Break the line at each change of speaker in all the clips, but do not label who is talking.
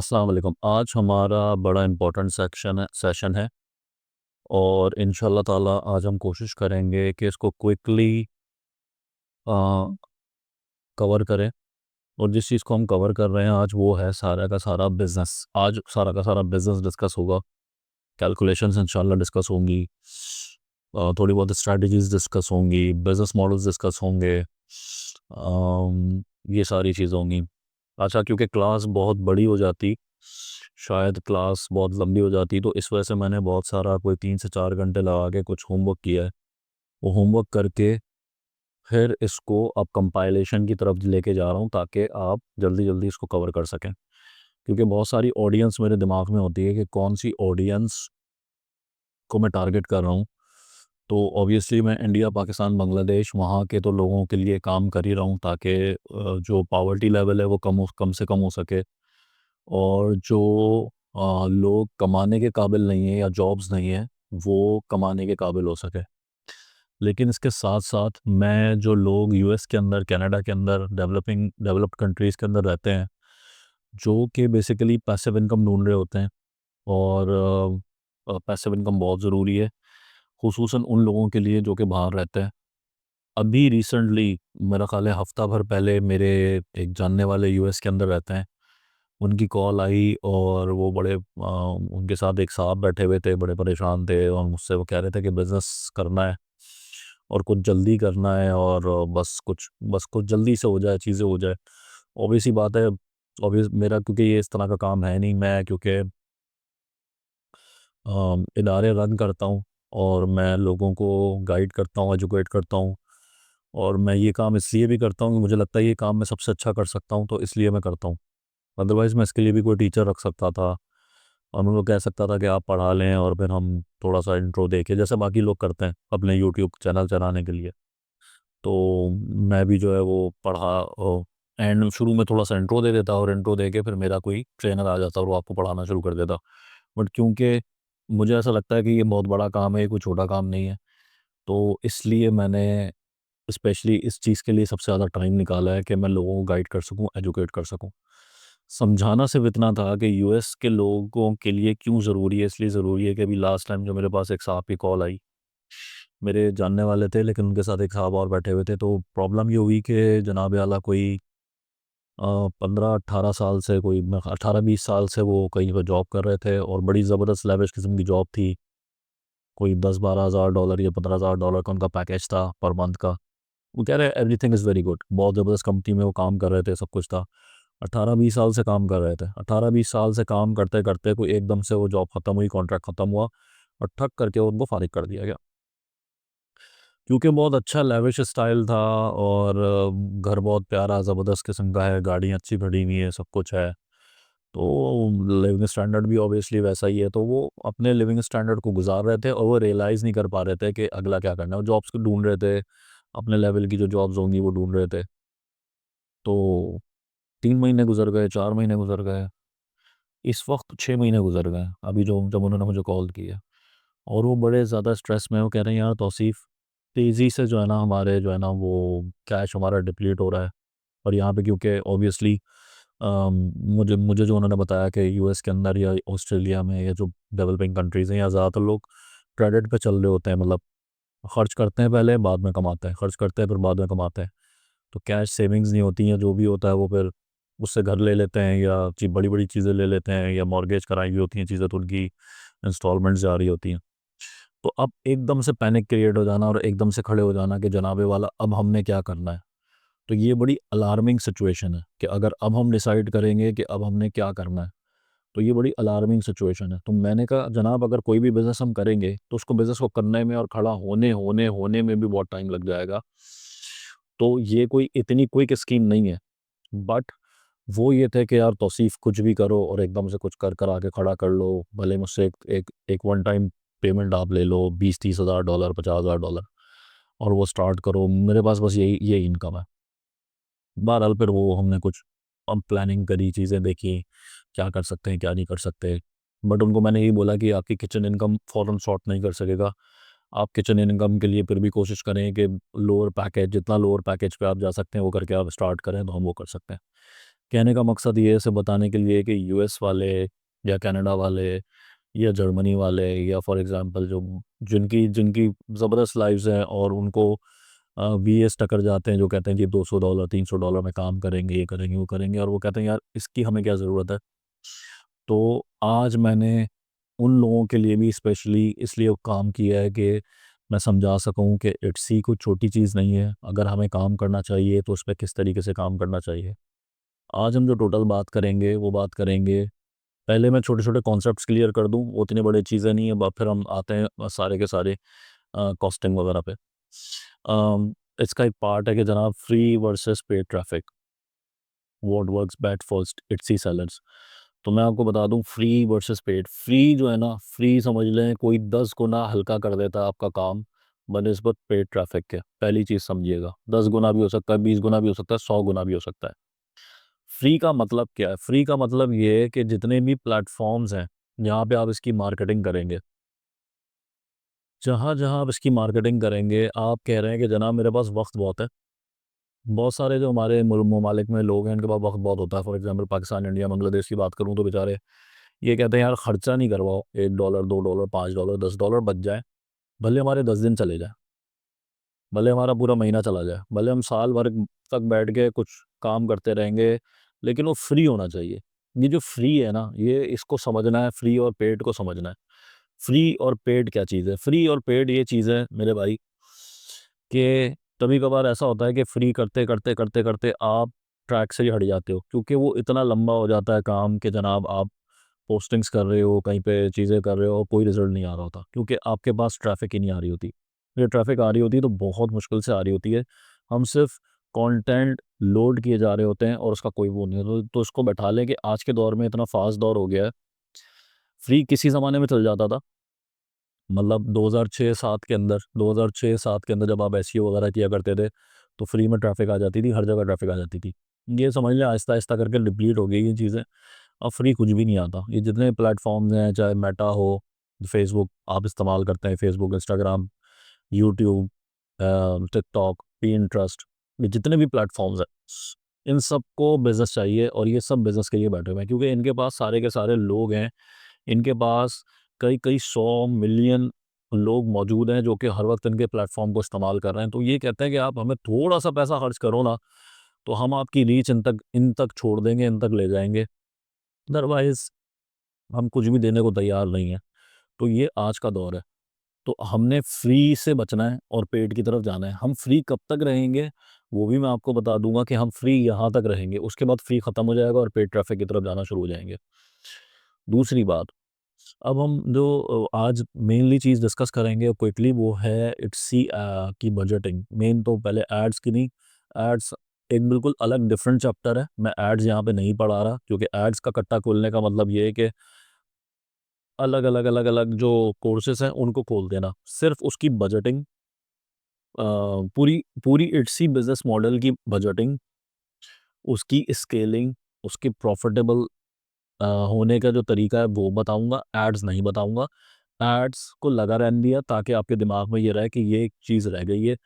अस्सलाम वालेकुम। आज हमारा बड़ा इम्पोर्टेंट सेशन है और इंशाल्लाह ताला आज हम कोशिश करेंगे कि इसको क्विकली कवर करें। और जिस चीज़ को हम कवर कर रहे हैं आज वो है सारा का सारा बिज़नेस। आज सारा का सारा बिज़नेस डिस्कस होगा, कैलकुलेशंस इंशाल्लाह डिस्कस होंगी, थोड़ी बहुत स्ट्रैटेजीज़ डिस्कस होंगी, बिज़नेस मॉडल्स डिस्कस होंगे, ये सारी चीज़ें होंगी। अच्छा, क्योंकि क्लास बहुत बड़ी हो जाती, शायद क्लास बहुत लंबी हो जाती, तो इस वजह से मैंने बहुत सारा कोई 3 से 4 घंटे लगा के कुछ होमवर्क किया है। वो होमवर्क करके फिर इसको अब कंपाइलेशन की तरफ लेके जा रहा हूँ ताकि आप जल्दी जल्दी इसको कवर कर सकें। क्योंकि बहुत सारी ऑडियंस मेरे दिमाग में होती है कि कौन सी ऑडियंस को मैं टारगेट कर रहा हूँ। तो ऑब्वियसली मैं इंडिया, पाकिस्तान, बांग्लादेश वहाँ के तो लोगों के लिए काम कर ही रहा हूँ ताकि जो पावर्टी लेवल है वो कम से कम हो सके, और जो लोग कमाने के काबिल नहीं है या जॉब्स नहीं है वो कमाने के काबिल हो सके। लेकिन इसके साथ साथ मैं जो लोग यूएस के अंदर, कनाडा के अंदर, डेवलप्ड कंट्रीज़ के अंदर रहते हैं, जो कि बेसिकली पैसिव इनकम ढूंढ रहे होते हैं, और पैसिव इनकम बहुत ज़रूरी है खुसूसन उन लोगों के लिए जो कि बाहर रहते हैं। अभी रिसेंटली मेरा ख़्याल है हफ़्ता भर पहले मेरे एक जानने वाले यूएस के अंदर रहते हैं, उनकी कॉल आई और वो बड़े उनके साथ एक साहब बैठे हुए थे, बड़े परेशान थे, और मुझसे वो कह रहे थे कि बिज़नेस करना है और कुछ जल्दी करना है, और बस कुछ जल्दी से हो जाए, चीज़ें हो जाए। ऑब्वियस सी बात है, ऑब्वियस मेरा क्योंकि ये इस तरह का काम है नहीं, मैं क्योंकि इदारे रन करता हूँ और मैं लोगों को गाइड करता हूँ, एजुकेट करता हूँ, और मैं ये काम इसलिए भी करता हूँ कि मुझे लगता है ये काम मैं सबसे अच्छा कर सकता हूँ, तो इसलिए मैं करता हूँ। अदरवाइज़ मैं इसके लिए भी कोई टीचर रख सकता था और मैं उनको कह सकता था कि आप पढ़ा लें और फिर हम थोड़ा सा इंट्रो दे के, जैसे बाकी लोग करते हैं अपने यूट्यूब चैनल चलाने के लिए। तो मैं भी जो है वो पढ़ा, एंड शुरू में थोड़ा सा इंट्रो दे देता और इंट्रो दे के फिर मेरा कोई ट्रेनर आ जाता और वो आपको पढ़ाना शुरू कर देता। बट क्योंकि मुझे ऐसा लगता है कि ये बहुत बड़ा काम है, ये कोई छोटा काम नहीं है, तो इसलिए मैंने स्पेशली इस चीज़ के लिए सबसे ज़्यादा टाइम निकाला है कि मैं लोगों को गाइड कर सकूं, एजुकेट कर सकूं। समझाना सिर्फ इतना था कि यूएस के लोगों के लिए क्यों ज़रूरी है, इसलिए ज़रूरी है कि अभी लास्ट टाइम जो मेरे पास एक साहब की कॉल आई, मेरे जानने वाले थे लेकिन उनके साथ एक साहब और बैठे हुए थे, तो प्रॉब्लम ये हुई कि जनाब आला कोई 15-18 साल से, कोई 18-20 साल से वो कहीं पर जॉब कर रहे थे और बड़ी ज़बरदस्त लेविश किस्म की जॉब थी। कोई 10-12 हज़ार डॉलर या 15 हज़ार डॉलर का उनका पैकेज था पर मंथ का। वो कह रहे एवरीथिंग इज़ वेरी गुड, बहुत ज़बरदस्त कंपनी में वो काम कर रहे थे, सब कुछ था। 18-20 साल से काम कर रहे थे, 18-20 साल से काम करते करते कोई एकदम से वो जॉब ख़त्म हुई, कॉन्ट्रैक्ट ख़त्म हुआ और ठक करके उनको फारिग कर दिया गया। क्योंकि बहुत अच्छा लेविश स्टाइल था, और घर बहुत प्यारा ज़बरदस्त किस्म का है, गाड़ियाँ अच्छी खड़ी हुई हैं, सब कुछ है। तो लिविंग स्टैंडर्ड भी ऑब्वियसली वैसा ही है, तो वो अपने लिविंग स्टैंडर्ड को गुज़ार रहे थे और वो रियलाइज़ नहीं कर पा रहे थे कि अगला क्या करना है। वो जॉब्स को ढूँढ रहे थे, अपने लेवल की जो जॉब्स होंगी वो ढूँढ रहे थे। तो 3 महीने गुज़र गए, 4 महीने गुज़र गए, इस वक़्त 6 महीने गुज़र गए, अभी जो जब उन्होंने मुझे कॉल किया, और वो बड़े ज़्यादा स्ट्रेस में, वो कह रहे हैं यार तौसीफ़, तेज़ी से जो है ना हमारे जो है ना वो कैश हमारा डिप्लीट हो रहा है। और यहाँ पे क्योंकि ऑब्वियसली मुझे मुझे जो उन्होंने बताया कि यूएस के अंदर या ऑस्ट्रेलिया में या जो डेवलपिंग कंट्रीज़ हैं, यहाँ ज़्यादातर लोग क्रेडिट पे चल रहे होते हैं, मतलब खर्च करते हैं पहले, बाद में कमाते हैं, खर्च करते हैं फिर बाद में कमाते हैं। तो कैश सेविंग्स नहीं होती हैं, जो भी होता है वो फिर उससे घर ले लेते हैं या बड़ी बड़ी चीज़ें ले लेते हैं, या मॉर्गेज कराई हुई होती हैं चीज़ें, तो उनकी इंस्टॉलमेंट्स जा रही होती हैं। तो अब एकदम से पैनिक क्रिएट हो जाना और एकदम से खड़े हो जाना कि जनाबे वाला अब हमने क्या करना है, तो ये बड़ी अलार्मिंग सिचुएशन है कि अगर अब हम डिसाइड करेंगे कि अब हमने क्या करना है, तो ये बड़ी अलार्मिंग सिचुएशन है। तो मैंने कहा जनाब अगर कोई भी बिज़नेस हम करेंगे तो उसको बिज़नेस को करने में और खड़ा होने होने होने में भी बहुत टाइम लग जाएगा। तो ये कोई इतनी क्विक स्कीम नहीं है। बट वो ये थे कि यार तौसीफ़ कुछ भी करो और एकदम से कुछ कर कर आके खड़ा कर लो, भले मुझसे एक वन टाइम पेमेंट आप ले लो, 20-30 हज़ार डॉलर, 50 हज़ार डॉलर, और वो स्टार्ट करो, मेरे पास बस यही इनकम है। बहरहाल फिर वो हमने कुछ अब प्लानिंग करी, चीज़ें देखी, क्या कर सकते हैं, क्या नहीं कर सकते। बट उनको मैंने यही बोला कि आपकी किचन इनकम फ़ौरन सॉर्ट नहीं कर सकेगा। आप किचन इनकम के लिए फिर भी कोशिश करें कि लोअर पैकेज, जितना लोअर पैकेज पे आप जा सकते हैं वो करके आप स्टार्ट करें, तो हम वो कर सकते हैं। कहने का मकसद ये है इसे बताने के लिए कि यूएस वाले या कनाडा वाले या जर्मनी वाले या फॉर एग्जांपल जो जिनकी जिनकी ज़बरदस्त लाइव्स हैं और उनको वीएस टकर जाते हैं जो कहते हैं जी $200 $300 में काम करेंगे, ये करेंगे, वो करेंगे, और वो कहते हैं यार इसकी हमें क्या ज़रूरत है। तो आज मैंने उन लोगों के लिए भी स्पेशली इसलिए काम किया है कि मैं समझा सकूं कि इट्सी कोई छोटी चीज़ नहीं है। अगर हमें काम करना चाहिए तो उस पर किस तरीके से काम करना चाहिए। आज हम जो टोटल बात करेंगे वो बात करेंगे, पहले मैं छोटे छोटे कॉन्सेप्ट्स क्लियर कर दूं, वो इतनी बड़ी चीज़ें नहीं है। फिर हम आते हैं सारे के सारे कॉस्टिंग वगैरह पे। इसका एक पार्ट है कि जनाब free versus paid traffic, what works best first Etsy sellers. तो मैं आपको बता दूं फ्री वर्सेस पेड। फ्री जो है ना, फ्री समझ लें कोई 10 गुना हल्का कर देता है आपका काम बनस्बत पेड ट्रैफिक के। पहली चीज़ समझिएगा, 10 गुना भी हो सकता है, 20 गुना भी हो सकता है, 100 गुना भी हो सकता है। फ्री का मतलब क्या है? फ्री का मतलब ये है कि जितने भी प्लेटफॉर्म्स हैं जहाँ पे आप इसकी मार्केटिंग करेंगे, जहाँ जहाँ आप इसकी मार्केटिंग करेंगे, आप कह रहे हैं कि जनाब मेरे पास वक्त बहुत है। बहुत सारे जो हमारे ममालिक में लोग हैं, इनके पास वक्त बहुत होता है। For example Pakistan, India, Bangladesh की बात करूँ तो बेचारे ये कहते हैं यार खर्चा नहीं करवाओ, $1 $2 $5 $10 बच जाए, भले हमारे 10 दिन चले जाए, भले हमारा पूरा महीना चला जाए, भले हम साल भर तक बैठ के कुछ काम करते रहेंगे, लेकिन वो फ्री होना चाहिए। ये जो फ्री है ना, ये इसको समझना है, फ्री और पेड को समझना है। फ्री और पेड क्या चीज़ है? फ्री और पेड ये चीज़ है मेरे भाई कि कभी कभार ऐसा होता है कि फ्री करते करते करते करते आप ट्रैक से ही हट जाते हो, क्योंकि वो इतना लंबा हो जाता है काम कि जनाब आप पोस्टिंग्स कर रहे हो, कहीं पे चीज़ें कर रहे हो, कोई रिजल्ट नहीं आ रहा होता, क्योंकि आपके पास ट्रैफिक ही नहीं आ रही होती। ये ट्रैफिक आ रही होती है तो बहुत मुश्किल से आ रही होती है। हम सिर्फ कंटेंट लोड किए जा रहे होते हैं और उसका कोई वो नहीं होता। तो उसको बैठा लें कि आज के दौर में इतना फास्ट दौर हो गया है। फ्री किसी ज़माने में चल जाता था, मतलब 2006-7 के अंदर, 2006-7 के अंदर जब आप एसईओ वगैरह किया करते थे तो फ्री में ट्रैफिक आ जाती थी, हर जगह ट्रैफिक आ जाती थी। ये समझ लें आहिस्ता आहिस्ता करके डिप्लीट हो गई ये चीज़ें। अब फ्री कुछ भी नहीं आता। ये जितने प्लेटफॉर्म्स हैं, चाहे मेटा हो, फेसबुक आप इस्तेमाल करते हैं, Facebook, Instagram, YouTube, TikTok, Pinterest, ये जितने भी प्लेटफॉर्म्स हैं, इन सबको बिजनेस चाहिए और ये सब बिजनेस के लिए बैठे हुए हैं, क्योंकि इनके पास सारे के सारे लोग हैं। इनके पास कई कई 100 मिलियन लोग मौजूद हैं जो कि हर वक्त इनके प्लेटफॉर्म को इस्तेमाल कर रहे हैं। तो ये कहते हैं कि आप हमें थोड़ा सा पैसा खर्च करो ना, तो हम आपकी रीच इन तक छोड़ देंगे, इन तक ले जाएंगे। अदरवाइज हम कुछ भी देने को तैयार नहीं है। तो ये आज का दौर है। तो हमने फ्री से बचना है और पेड की तरफ जाना है। हम फ्री कब तक रहेंगे वो भी मैं आपको बता दूंगा कि हम फ्री यहाँ तक रहेंगे, उसके बाद फ्री ख़त्म हो जाएगा और पेड ट्रैफिक की तरफ जाना शुरू हो जाएंगे। दूसरी बात, अब हम जो आज मेनली चीज़ डिस्कस करेंगे क्विकली वो है इट्सी की बजटिंग। मेन तो पहले एड्स की नहीं, एड्स एक बिल्कुल अलग डिफरेंट चैप्टर है। मैं एड्स यहाँ पे नहीं पढ़ा रहा, क्योंकि एड्स का कट्टा खोलने का मतलब ये है कि अलग अलग अलग अलग जो कोर्सेज हैं उनको खोल देना। सिर्फ उसकी बजटिंग, पूरी पूरी इट्सी बिजनेस मॉडल की बजटिंग, उसकी स्केलिंग, उसकी प्रॉफिटेबल होने का जो तरीका है वो बताऊंगा, एड्स नहीं बताऊंगा। एड्स को लगा रहने दिया ताकि आपके दिमाग में ये रहे कि ये एक चीज़ रह गई है।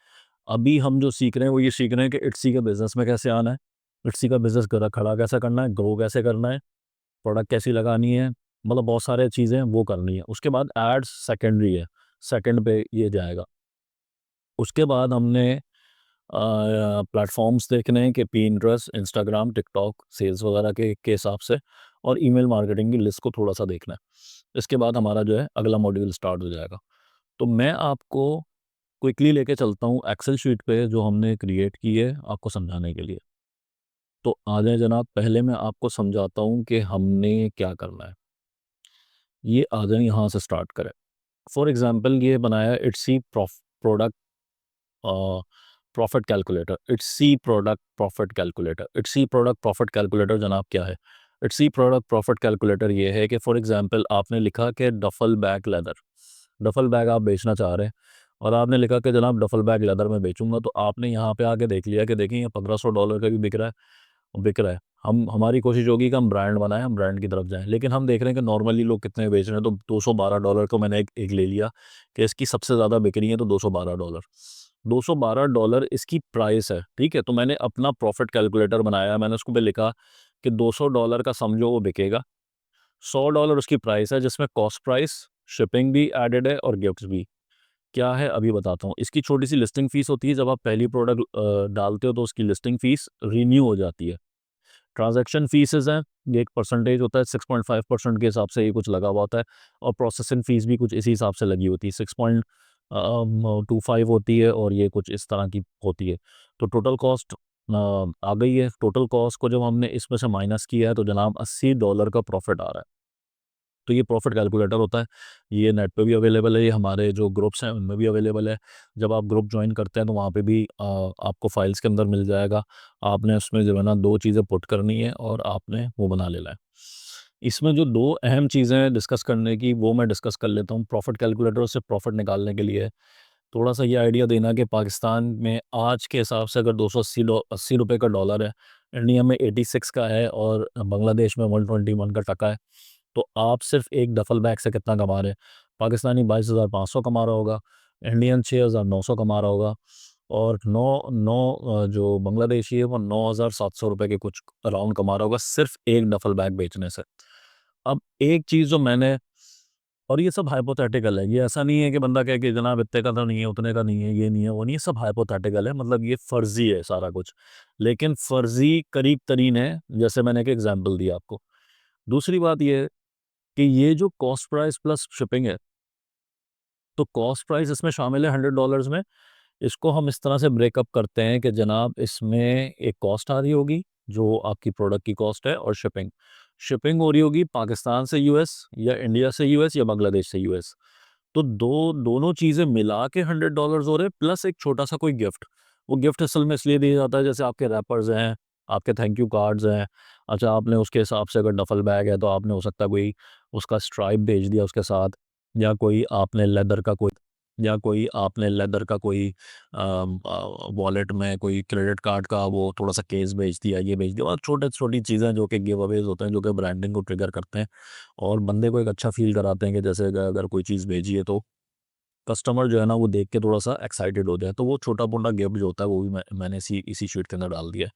अभी हम जो सीख रहे हैं वो ये सीख रहे हैं कि इट्सी के बिज़नेस में कैसे आना है, इट्सी का बिज़नेस खड़ा कैसे करना है, ग्रो कैसे करना है, प्रोडक्ट कैसी लगानी है, मतलब बहुत सारे चीज़ें हैं वो करनी है। उसके बाद एड्स सेकेंडरी है, सेकंड पे ये जाएगा। उसके बाद हमने प्लेटफॉर्म्स देखने हैं कि पिंटरेस्ट, इंस्टाग्राम, टिकटॉक, सेल्स वगैरह के हिसाब से, और ईमेल मार्केटिंग की लिस्ट को थोड़ा सा देखना है। इसके बाद हमारा जो है अगला मॉड्यूल स्टार्ट हो जाएगा। तो मैं आपको क्विकली लेके चलता हूँ एक्सेल शीट पे जो हमने क्रिएट की है आपको समझाने के लिए। तो आ जाए जनाब, पहले मैं आपको समझाता हूँ कि हमने क्या करना है। ये आ जाए, यहाँ से स्टार्ट करें। फॉर एग्जांपल ये बनाया Etsy product profit calculator. Etsy product profit calculator. Etsy product profit calculator जनाब क्या है? इट्सी प्रोडक्ट प्रॉफिट कैलकुलेटर ये है कि फॉर एग्जांपल आपने लिखा कि duffel bag leather, duffel bag आप बेचना चाह रहे हैं, और आपने लिखा कि जनाब डफल बैग लेदर में बेचूंगा। तो आपने यहाँ पे आके देख लिया कि देखिए ये $1500 का भी बिक रहा है, बिक रहा है। हम हमारी कोशिश होगी कि हम ब्रांड बनाएं, हम ब्रांड की तरफ जाएं, लेकिन हम देख रहे हैं कि नॉर्मली लोग कितने बेच रहे हैं। तो $212 को मैंने एक ले लिया कि इसकी सबसे ज़्यादा बिक रही है, तो $212, $212 इसकी प्राइस है। ठीक है, तो मैंने अपना प्रॉफिट कैलकुलेटर बनाया, मैंने उसको पे लिखा कि $200 का समझो वो बिकेगा, $100 उसकी प्राइस है, जिसमें कॉस्ट प्राइस, शिपिंग भी एडेड है और गिफ्ट्स भी। क्या है अभी बताता हूँ। इसकी छोटी सी लिस्टिंग फीस होती है, जब आप पहली प्रोडक्ट डालते हो तो उसकी लिस्टिंग फीस रिन्यू हो जाती है। ट्रांजैक्शन फीसेस हैं, ये एक परसेंटेज होता है, 6.5% के हिसाब से ये कुछ लगा हुआ होता है, और प्रोसेसिंग फ़ीस भी कुछ इसी हिसाब से लगी होती है, 6.25 होती है, और ये कुछ इस तरह की होती है। तो टोटल कॉस्ट आ गई है। टोटल कॉस्ट को जब हमने इसमें से माइनस किया है तो जनाब $80 का प्रॉफिट आ रहा है। तो ये प्रॉफिट कैलकुलेटर होता है, ये नेट पे भी अवेलेबल है, ये हमारे जो ग्रुप्स हैं उनमें भी अवेलेबल है। जब आप ग्रुप ज्वाइन करते हैं तो वहाँ पे भी आपको फाइल्स के अंदर मिल जाएगा। आपने उसमें जो है ना 2 चीज़ें पुट करनी है और आपने वो बना लेना है। इसमें जो 2 अहम चीज़ें हैं डिस्कस करने की, वो मैं डिस्कस कर लेता हूँ। प्रॉफिट कैलकुलेटर से प्रॉफिट निकालने के लिए थोड़ा-सा ये आइडिया देना कि पाकिस्तान में आज के हिसाब से अगर 280 रुपए का डॉलर है, इंडिया में 86 का है और बांग्लादेश में 121 का टका है। तो आप सिर्फ एक डफल बैग से कितना कमा रहे हैं? पाकिस्तानी 22,500 कमा रहा होगा, इंडियन 6,900 कमा रहा होगा, और जो बांग्लादेशी है वो 9,700 रुपए के कुछ अराउंड कमा रहा होगा सिर्फ एक डफल बैग बेचने से। अब एक चीज़ जो मैंने, और ये सब हाइपोथेटिकल है, ये ऐसा नहीं है कि बंदा कहे कि जनाब इतने का तो नहीं है, उतने का नहीं है, ये नहीं है, वो नहीं है, सब हाइपोथेटिकल है, मतलब ये फर्जी है सारा कुछ। लेकिन फर्जी करीब तरीन है, जैसे मैंने एक एग्जांपल दिया आपको। दूसरी बात ये है कि ये जो कॉस्ट प्राइस प्लस शिपिंग है, तो कॉस्ट प्राइस इसमें शामिल है $100 में। इसको हम इस तरह से ब्रेकअप करते हैं कि जनाब इसमें एक कॉस्ट आ रही होगी जो आपकी प्रोडक्ट की कॉस्ट है, और शिपिंग शिपिंग हो रही होगी पाकिस्तान से यूएस, या इंडिया से यूएस, या बांग्लादेश से यूएस। तो दोनों चीज़ें मिला के $100 हो रहे, प्लस एक छोटा सा कोई गिफ्ट। वो गिफ्ट असल में इसलिए दिया जाता है, जैसे आपके रैपर्स हैं, आपके थैंक यू कार्ड्स हैं। अच्छा, आपने उसके हिसाब से अगर डफल बैग है तो आपने हो सकता है कोई उसका स्ट्राइप भेज दिया उसके साथ, या कोई आपने लेदर का कोई या कोई आपने लेदर का कोई वॉलेट में कोई क्रेडिट कार्ड का वो थोड़ा सा केस भेज दिया, ये भेज दिया, और छोटे छोटी चीज़ें जो कि गिव अवेज होते हैं, जो कि ब्रांडिंग को ट्रिगर करते हैं और बंदे को एक अच्छा फील कराते हैं कि जैसे अगर कोई चीज़ भेजी है तो कस्टमर जो है ना वो देख के थोड़ा-सा एक्साइटेड हो जाए। तो वो छोटा-मोटा गिफ्ट जो होता है वो भी मैंने इसी शीट के अंदर डाल दिया है।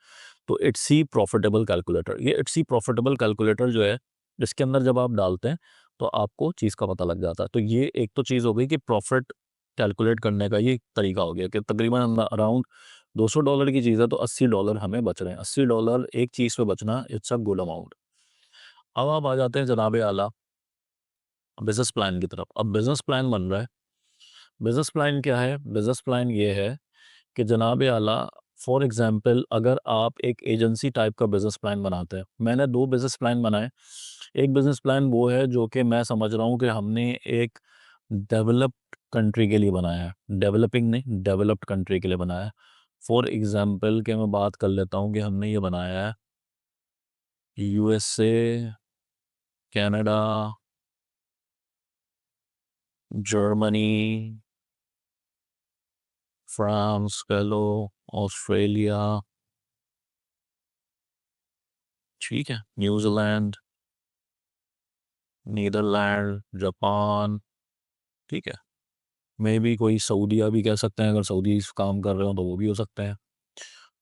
तो इट्स ही प्रॉफिटेबल कैलकुलेटर, ये इट्स ही प्रॉफिटेबल कैलकुलेटर जो है, इसके अंदर जब आप डालते हैं तो आपको चीज़ का पता लग जाता है। तो ये एक तो चीज़ हो गई कि प्रॉफिट कैलकुलेट करने का ये एक तरीका हो गया कि तकरीबन अराउंड $200 की चीज़ है तो $80 हमें बच रहे हैं। $80 एक चीज़ पे बचना, इट्स अ गुड अमाउंट। अब आप आ जाते हैं जनाब आला बिज़नेस प्लान की तरफ। अब बिज़नेस प्लान बन रहा है। बिज़नेस प्लान क्या है? बिज़नेस प्लान ये है कि जनाब आला, फॉर एग्ज़ाम्पल अगर आप एक एजेंसी टाइप का बिज़नेस प्लान बनाते हैं। मैंने 2 बिज़नेस प्लान बनाए। एक बिज़नेस प्लान वो है जो कि मैं समझ रहा हूँ कि हमने एक डेवलप्ड कंट्री के लिए बनाया है। डेवलपिंग नहीं, डेवलप्ड कंट्री के लिए बनाया है। फॉर एग्ज़ाम्पल कि मैं बात कर लेता हूँ कि हमने ये बनाया है यूएसए, कनाडा, जर्मनी, फ्रांस कह लो, ऑस्ट्रेलिया, ठीक है, न्यूज़ीलैंड, नीदरलैंड, जापान, ठीक है। मे बी कोई सऊदीया भी कह सकते हैं, अगर सऊदी काम कर रहे हो तो वो भी हो सकते हैं।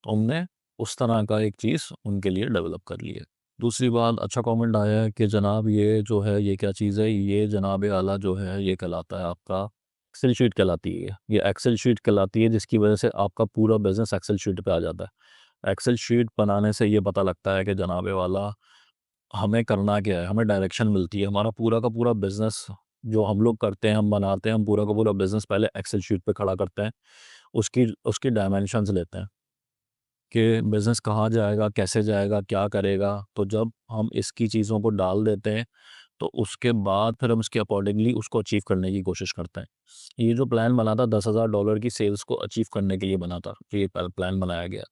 तो हमने उस तरह का एक चीज़ उनके लिए डेवलप कर ली है। दूसरी बात, अच्छा कमेंट आया है कि जनाब ये जो है ये क्या चीज़ है, ये जनाब आला जो है ये कहलाता है आपका एक्सेल शीट कहलाती है। ये एक्सेल शीट कहलाती है जिसकी वजह से आपका पूरा बिज़नेस एक्सेल शीट पे आ जाता है। एक्सेल शीट बनाने से ये पता लगता है कि जनाब वाला हमें करना क्या है, हमें डायरेक्शन मिलती है। हमारा पूरा का पूरा बिज़नेस जो हम लोग करते हैं, हम बनाते हैं, हम पूरा का पूरा बिज़नेस पहले एक्सेल शीट पे खड़ा करते हैं। उसकी उसकी डायमेंशंस लेते हैं कि बिज़नेस कहाँ जाएगा, कैसे जाएगा, क्या करेगा। तो जब हम इसकी चीज़ों को डाल देते हैं, तो उसके बाद फिर हम उसके अकॉर्डिंगली उसको अचीव करने की कोशिश करते हैं। ये जो प्लान बना था $10,000 की सेल्स को अचीव करने के लिए बना था, ये प्लान बनाया गया।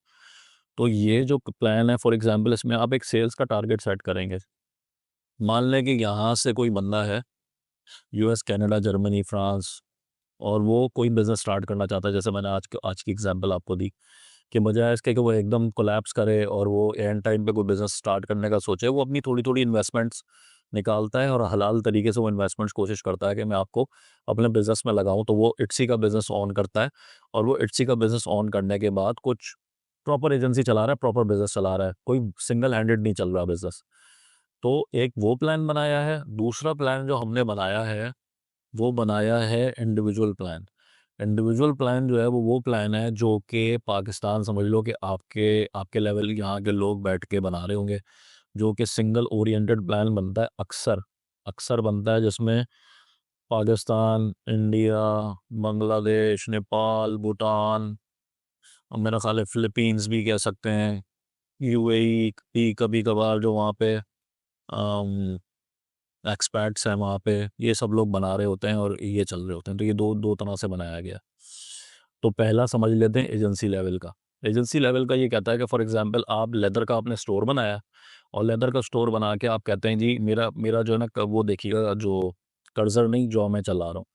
तो ये जो प्लान है, फॉर एग्ज़ाम्पल इसमें आप एक सेल्स का टारगेट सेट करेंगे। मान लें कि यहाँ से कोई बंदा है यूएस, कनाडा, जर्मनी, फ्रांस, और वो कोई बिज़नेस स्टार्ट करना चाहता है, जैसे मैंने आज की एग्जांपल आपको दी कि बजाय इसके कि वो एकदम कोलैप्स करे और वो एंड टाइम पे कोई बिज़नेस स्टार्ट करने का सोचे, वो अपनी थोड़ी-थोड़ी इन्वेस्टमेंट्स निकालता है और हलाल तरीके से वो इन्वेस्टमेंट्स कोशिश करता है कि मैं आपको अपने बिज़नेस में लगाऊँ। तो वो इट्सी का बिज़नेस ऑन करता है, और वो इट्सी का बिज़नेस ऑन करने के बाद कुछ प्रॉपर एजेंसी चला रहा है, प्रॉपर बिजनेस चला रहा है, कोई सिंगल हैंडेड नहीं चल रहा बिजनेस। तो एक वो प्लान बनाया है। दूसरा प्लान जो हमने बनाया है वो बनाया है इंडिविजुअल प्लान। इंडिविजुअल प्लान जो है वो प्लान है जो कि पाकिस्तान, समझ लो कि आपके आपके लेवल यहाँ के लोग बैठ के बना रहे होंगे, जो कि सिंगल ओरिएंटेड प्लान बनता है, अक्सर अक्सर बनता है, जिसमें पाकिस्तान, इंडिया, बांग्लादेश, नेपाल, भूटान, और मेरा ख्याल है फिलीपींस भी कह सकते हैं, यूएई भी कभी कभार जो वहाँ पे एक्सपर्ट्स हैं वहाँ पे, ये सब लोग बना रहे होते हैं और ये चल रहे होते हैं। तो ये दो दो तरह से बनाया गया। तो पहला समझ लेते हैं एजेंसी लेवल का। एजेंसी लेवल का ये कहता है कि फॉर एग्जांपल आप लेदर का आपने स्टोर बनाया, और लेदर का स्टोर बना के आप कहते हैं जी मेरा मेरा जो है ना वो देखिएगा, जो कर्जर नहीं जो मैं चला रहा हूँ,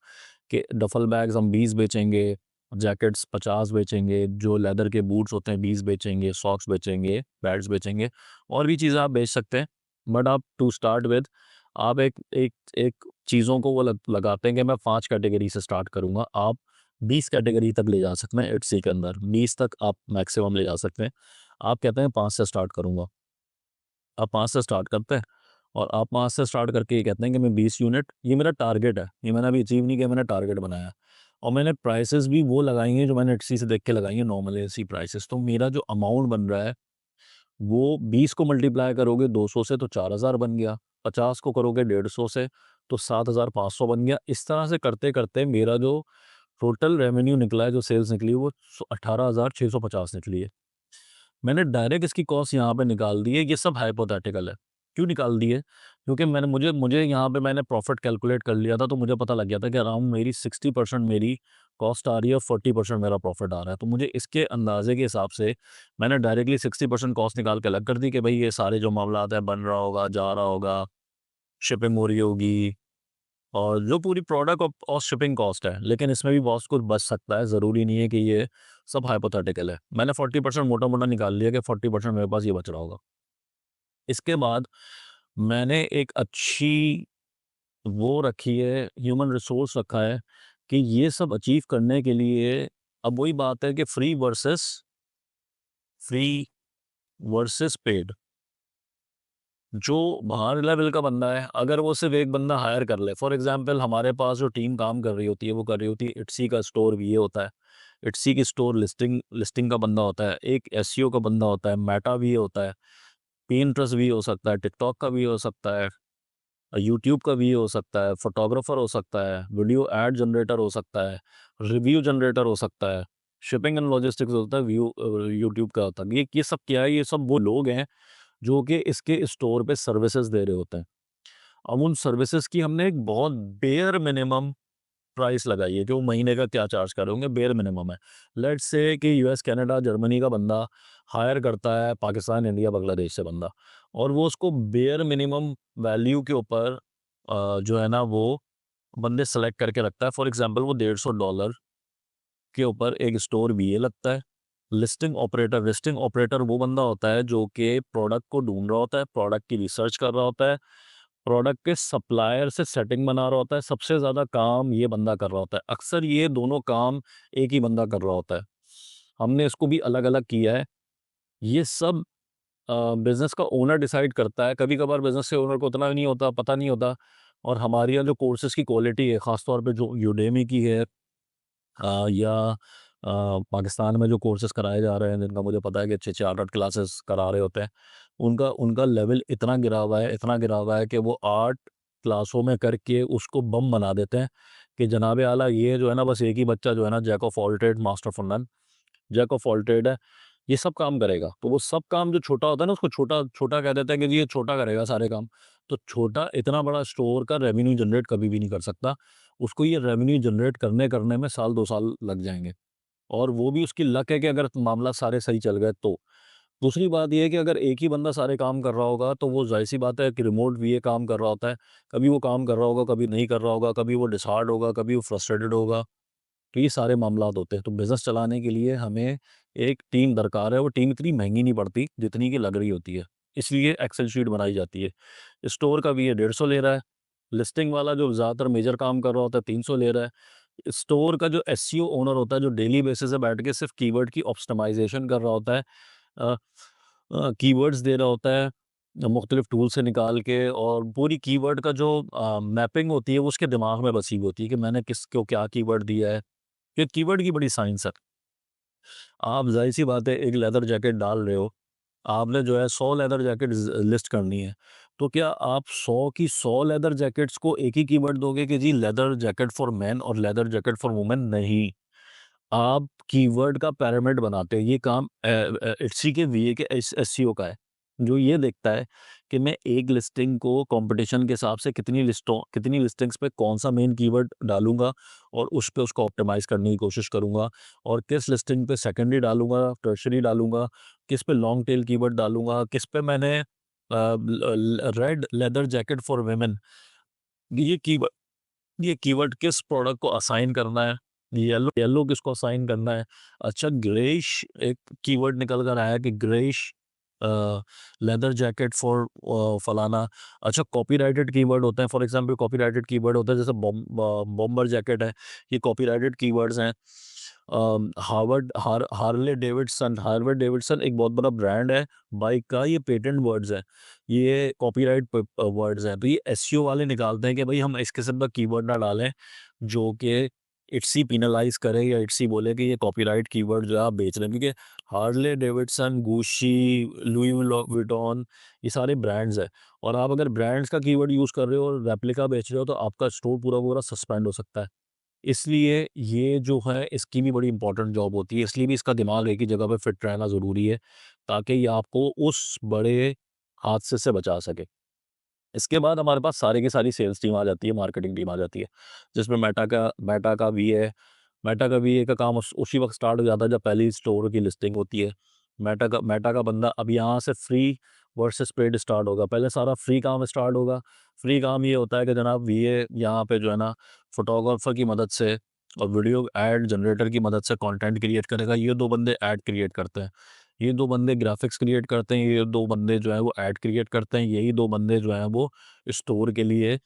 कि डफल बैग्स हम 20 बेचेंगे, जैकेट्स 50 बेचेंगे, जो लेदर के बूट्स होते हैं 20 बेचेंगे, सॉक्स बेचेंगे, बैट्स बेचेंगे, और भी चीज़ें आप बेच सकते हैं। बट आप टू स्टार्ट विद आप एक एक एक चीज़ों को वो लगाते हैं कि मैं 5 कैटेगरी से स्टार्ट करूँगा। आप 20 कैटेगरी तक ले जा सकते हैं एटसी के अंदर, 20 तक आप मैक्सिमम ले जा सकते हैं। आप कहते हैं 5 से स्टार्ट करूँगा, आप 5 से स्टार्ट करते हैं, और आप 5 से स्टार्ट करके ये कहते हैं कि मैं 20 यूनिट, ये मेरा टारगेट है, ये मैंने अभी अचीव नहीं किया, मैंने टारगेट बनाया है। और मैंने प्राइसेस भी वो लगाई हैं जो मैंने एटसी से देख के लगाई हैं, नॉर्मल एसी प्राइसेस। तो मेरा जो अमाउंट बन रहा है वो 20 को मल्टीप्लाई करोगे 200 से तो 4000 बन गया, 50 को करोगे 150 से तो 7500 बन गया। इस तरह से करते करते मेरा जो टोटल रेवेन्यू निकला है, जो सेल्स निकली है, वो 18,650 निकली है। मैंने डायरेक्ट इसकी कॉस्ट यहाँ पे निकाल दी है। ये सब हाइपोथेटिकल है। क्यों निकाल दी है? क्योंकि मुझे मुझे यहाँ पे मैंने प्रॉफिट कैलकुलेट कर लिया था, तो मुझे पता लग गया था कि अराउंड मेरी 60% मेरी कॉस्ट आ रही है, 40% मेरा प्रॉफिट आ रहा है। तो मुझे इसके अंदाजे के हिसाब से मैंने डायरेक्टली 60% कॉस्ट निकाल के अलग कर दी कि भाई ये सारे जो मामलात है, बन रहा होगा, जा रहा होगा, शिपिंग हो रही होगी, और जो पूरी प्रोडक्ट और शिपिंग कॉस्ट है। लेकिन इसमें भी बहुत कुछ बच सकता है, ज़रूरी नहीं है कि ये सब हाइपोथेटिकल है। मैंने 40% मोटा-मोटा निकाल लिया कि 40% मेरे पास ये बच रहा होगा। इसके बाद मैंने एक अच्छी वो रखी है, ह्यूमन रिसोर्स रखा है कि ये सब अचीव करने के लिए, अब वही बात है कि फ्री वर्सेस पेड। जो बाहर लेवल का बंदा है, अगर वो सिर्फ एक बंदा हायर कर ले, फॉर एग्जांपल हमारे पास जो टीम काम कर रही होती है वो कर रही होती है, इट्सी का स्टोर भी ये होता है, इट्सी की स्टोर लिस्टिंग लिस्टिंग का बंदा होता है, एक एसईओ का बंदा होता है, मेटा भी होता है, पिंटरेस्ट भी हो सकता है, टिकटॉक का भी हो सकता है, यूट्यूब का भी हो सकता है, फोटोग्राफर हो सकता है, वीडियो एड जनरेटर हो सकता है, रिव्यू जनरेटर हो सकता है, शिपिंग एंड लॉजिस्टिक्स होता है, व्यू यूट्यूब का होता है। ये सब क्या है? ये सब वो लोग हैं जो कि इसके स्टोर पे सर्विसेज दे रहे होते हैं। अब उन सर्विसेज की हमने एक बहुत बेयर मिनिमम प्राइस लगाई है कि वो महीने का क्या चार्ज कर रहे होंगे, बेयर मिनिमम है। लेट्स से कि यूएस, कनाडा, जर्मनी का बंदा हायर करता है पाकिस्तान, इंडिया, बांग्लादेश से बंदा, और वो उसको बेयर मिनिमम वैल्यू के ऊपर जो है ना वो बंदे सेलेक्ट करके रखता है। फॉर एग्जांपल वो $150 के ऊपर एक स्टोर भी ये लगता है। लिस्टिंग ऑपरेटर वो बंदा होता है जो कि प्रोडक्ट को ढूंढ रहा होता है, प्रोडक्ट की रिसर्च कर रहा होता है, प्रोडक्ट के सप्लायर से सेटिंग बना रहा होता है। सबसे ज़्यादा काम ये बंदा कर रहा होता है। अक्सर ये दोनों काम एक ही बंदा कर रहा होता है। हमने इसको भी अलग अलग किया है। ये सब बिजनेस का ओनर डिसाइड करता है। कभी कभार बिजनेस के ओनर को उतना नहीं होता, पता नहीं होता। और हमारे यहाँ जो कोर्सेज की क्वालिटी है, ख़ासतौर पे जो यूडेमी की है, या पाकिस्तान में जो कोर्सेज़ कराए जा रहे हैं, जिनका मुझे पता है कि 6-6 8-8 क्लासेस करा रहे होते हैं, उनका उनका लेवल इतना गिरा हुआ है, इतना गिरा हुआ है कि वो 8 क्लासों में करके उसको बम बना देते हैं कि जनाब आला ये जो है ना, बस एक ही बच्चा जो है ना, jack of all trade master of none, jack of all trade है, ये सब काम करेगा। तो वो सब काम जो छोटा होता है ना, उसको छोटा छोटा कह देते हैं कि जी ये छोटा करेगा सारे काम। तो छोटा इतना बड़ा स्टोर का रेवेन्यू जनरेट कभी भी नहीं कर सकता। उसको ये रेवेन्यू जनरेट करने करने में साल 2 साल लग जाएँगे। और वो भी उसकी लक है कि अगर मामला सारे सही चल गए तो। दूसरी बात ये है कि अगर एक ही बंदा सारे काम कर रहा होगा, तो वो ज़ाहिर-सी बात है कि रिमोट भी ये काम कर रहा होता है। कभी वो काम कर रहा होगा, कभी नहीं कर रहा होगा, कभी वो डिसहार्ड होगा, कभी वो फ्रस्ट्रेटेड होगा। तो ये सारे मामलात होते हैं। तो बिज़नेस चलाने के लिए हमें एक टीम दरकार है। वो टीम इतनी महँगी नहीं पड़ती, जितनी की लग रही होती है। इसलिए एक्सेल शीट बनाई जाती है। स्टोर का भी ये 150 ले रहा है। लिस्टिंग वाला जो ज़्यादातर मेजर काम कर रहा होता है, 300 ले रहा है। स्टोर का जो एसईओ ओनर होता है, जो डेली बेसिस पे बैठ के सिर्फ़ कीवर्ड की ऑप्टिमाइज़ेशन कर रहा होता है, अ कीवर्ड्स दे रहा होता है मुख्तलिफ टूल से निकाल के, और पूरी कीवर्ड का जो मैपिंग होती है वो उसके दिमाग में बसी हुई होती है कि मैंने किसको क्या कीवर्ड दिया है। ये कीवर्ड की बड़ी साइंस है। आप ज़ाहिर-सी बात है, एक लेदर जैकेट डाल रहे हो, आपने जो है 100 लेदर जैकेट्स लिस्ट करनी है। तो क्या आप 100 की 100 लेदर जैकेट्स को एक ही कीवर्ड दोगे कि जी लेदर जैकेट फॉर मेन और लेदर जैकेट फॉर वुमेन? नहीं। आप कीवर्ड का पिरामिड बनाते हो। ये काम इट्सी के वीए के एसईओ का है, जो ये देखता है कि मैं एक लिस्टिंग को कंपटीशन के हिसाब से कितनी लिस्टिंग्स पे कौन-सा मेन कीवर्ड डालूँगा और उस पे उसको ऑप्टिमाइज़ करने की कोशिश करूँगा, और किस लिस्टिंग पे सेकेंडरी डालूँगा, टर्शियरी डालूँगा, किस पे लॉन्ग टेल कीवर्ड डालूँगा, किस पे मैंने red leather jacket for women, ये कीवर्ड ये कीवर्ड किस प्रोडक्ट को असाइन करना है, येलो येलो किसको असाइन करना है। अच्छा, ग्रेइश एक कीवर्ड निकल कर आया कि ग्रेइश लेदर जैकेट फॉर फलाना। अच्छा, कॉपीराइटेड कीवर्ड होते हैं, फॉर एग्जांपल कॉपीराइटेड कीवर्ड होता है जैसे बॉम्बर जैकेट है, ये कॉपीराइटेड कीवर्ड्स हैं। हार्ले डेविडसन एक बहुत बड़ा ब्रांड है बाइक का, ये पेटेंट वर्ड्स है, ये कॉपीराइट वर्ड्स हैं। तो ये एसईओ वाले निकालते हैं कि भाई हम इस किस्म का कीवर्ड ना डालें जो कि इट्सी पिनलाइज करे या इट्सी बोले कि ये कॉपीराइट कीवर्ड जो है आप बेच रहे हैं, क्योंकि हार्ले डेविडसन, गुशी, लुई विटॉन, ये सारे ब्रांड्स हैं, और आप अगर ब्रांड्स का कीवर्ड यूज़ कर रहे हो और रेप्लिका बेच रहे हो तो आपका स्टोर पूरा पूरा सस्पेंड हो सकता है। इसलिए ये जो है इसकी भी बड़ी इंपॉर्टेंट जॉब होती है, इसलिए भी इसका दिमाग एक ही जगह पे फिट रहना ज़रूरी है, ताकि ये आपको उस बड़े हादसे से बचा सके। इसके बाद हमारे पास सारी की सारी सेल्स टीम आ जाती है, मार्केटिंग टीम आ जाती है, जिसमें मेटा का वीए मेटा का वीए का काम उसी वक़्त स्टार्ट हो जाता है जब पहली स्टोर की लिस्टिंग होती है। मेटा का बंदा अब यहाँ से फ्री वर्सेस पेड स्टार्ट होगा। पहले सारा फ्री काम स्टार्ट होगा। फ्री काम ये होता है कि जनाब वीए यहाँ पे जो है ना फ़ोटोग्राफ़र की मदद से और वीडियो एड जनरेटर की मदद से कंटेंट क्रिएट करेगा। ये 2 बंदे एड क्रिएट करते हैं। ये 2 बंदे ग्राफ़िक्स क्रिएट करते हैं, ये 2 बंदे जो हैं वो ऐड क्रिएट करते हैं, यही 2 बंदे जो हैं वो स्टोर के लिए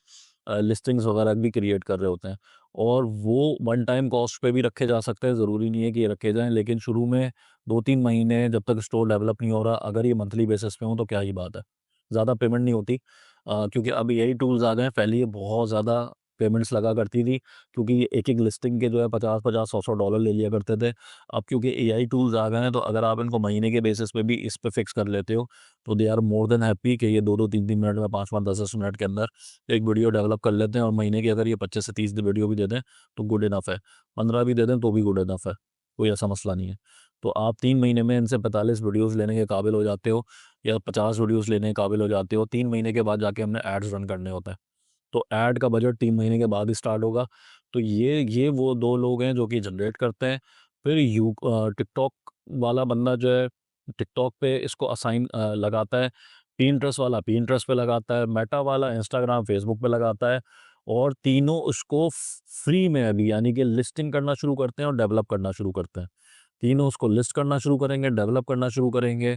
लिस्टिंग्स वगैरह भी क्रिएट कर रहे होते हैं। और वो वन टाइम कॉस्ट पे भी रखे जा सकते हैं, ज़रूरी नहीं है कि ये रखे जाएँ, लेकिन शुरू में 2-3 महीने जब तक स्टोर डेवलप नहीं हो रहा, अगर ये मंथली बेसिस पे हो तो क्या ही बात है। ज़्यादा पेमेंट नहीं होती, क्योंकि अब यही टूल्स आ गए हैं, पहले ये बहुत ज़्यादा पेमेंट्स लगा करती थी, क्योंकि ये एक-एक लिस्टिंग के जो है 50-50, 100-100 डॉलर ले लिया करते थे। अब क्योंकि एआई टूल्स आ गए हैं, तो अगर आप इनको महीने के बेसिस पे भी इस पे फिक्स कर लेते हो, तो they are more than happy कि ये 2-2, 3-3 मिनट में, 5-5, 10-10 मिनट के अंदर एक वीडियो डेवलप कर लेते हैं, और महीने की अगर ये 25 से 30 वीडियो भी दे दें, तो गुड इनफ है। 15 भी दे दें, तो भी गुड इनफ है। कोई ऐसा मसला नहीं है। तो आप 3 महीने में इनसे 45 वीडियोज़ लेने के काबिल हो जाते हो, या 50 वीडियोज़ लेने के काबिल हो जाते हो। 3 महीने के बाद जाके हमने एड्स रन करने होते हैं। तो ऐड का बजट 3 महीने के बाद ही स्टार्ट होगा। तो ये वो 2 लोग हैं जो कि जनरेट करते हैं। फिर टिकटॉक वाला बंदा जो है, टिकटॉक पे इसको लगाता है। पिंटरेस्ट वाला पिंटरेस्ट पे लगाता है। मेटा वाला इंस्टाग्राम, फेसबुक पे लगाता है, और तीनों उसको फ्री में अभी यानी कि लिस्टिंग करना शुरू करते हैं और डेवलप करना शुरू करते हैं। तीनों उसको लिस्ट करना शुरू करेंगे, डेवलप करना शुरू करेंगे,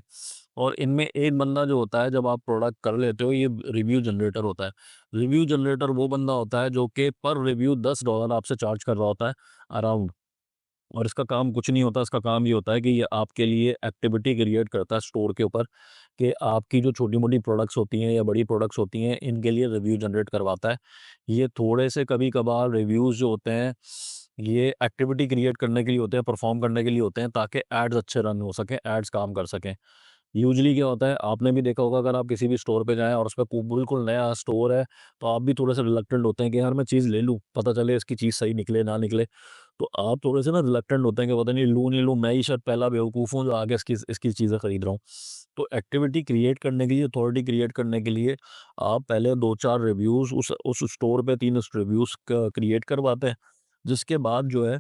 और इनमें एक बंदा जो होता है, जब आप प्रोडक्ट कर लेते हो, ये रिव्यू जनरेटर होता है। रिव्यू जनरेटर वो बंदा होता है जो कि पर रिव्यू $10 आपसे चार्ज कर रहा होता है अराउंड, और इसका काम कुछ नहीं होता, इसका काम ये होता है कि ये आपके लिए एक्टिविटी क्रिएट करता है स्टोर के ऊपर, कि आपकी जो छोटी-मोटी प्रोडक्ट्स होती हैं या बड़ी प्रोडक्ट्स होती हैं, इनके लिए रिव्यू जनरेट करवाता है। ये थोड़े से कभी-कभार रिव्यूज़ जो होते हैं, ये एक्टिविटी क्रिएट करने के लिए होते हैं, परफ़ॉर्म करने के लिए होते हैं, ताकि एड्स अच्छे रन हो सकें, एड्स काम कर सकें। यूजुअली क्या होता है, आपने भी देखा होगा, अगर आप किसी भी स्टोर पे जाएँ और उसमें बिल्कुल नया स्टोर है, तो आप भी थोड़े से रिलक्टेंट होते हैं कि यार मैं चीज़ ले लूँ, पता चले इसकी चीज़ सही निकले ना निकले। तो आप थोड़े से ना रिलक्टेंट होते हैं कि पता नहीं लूँ नहीं लूँ, मैं ही शायद पहला बेवकूफ़ हूँ जो आगे इसकी इसकी चीज़ें खरीद रहा हूँ। तो एक्टिविटी क्रिएट करने के लिए, अथॉरिटी क्रिएट करने के लिए, आप पहले 2-4 रिव्यूज़ उस स्टोर पे 3 रिव्यूज़ क क्रिएट करवाते हैं। जिसके बाद जो है,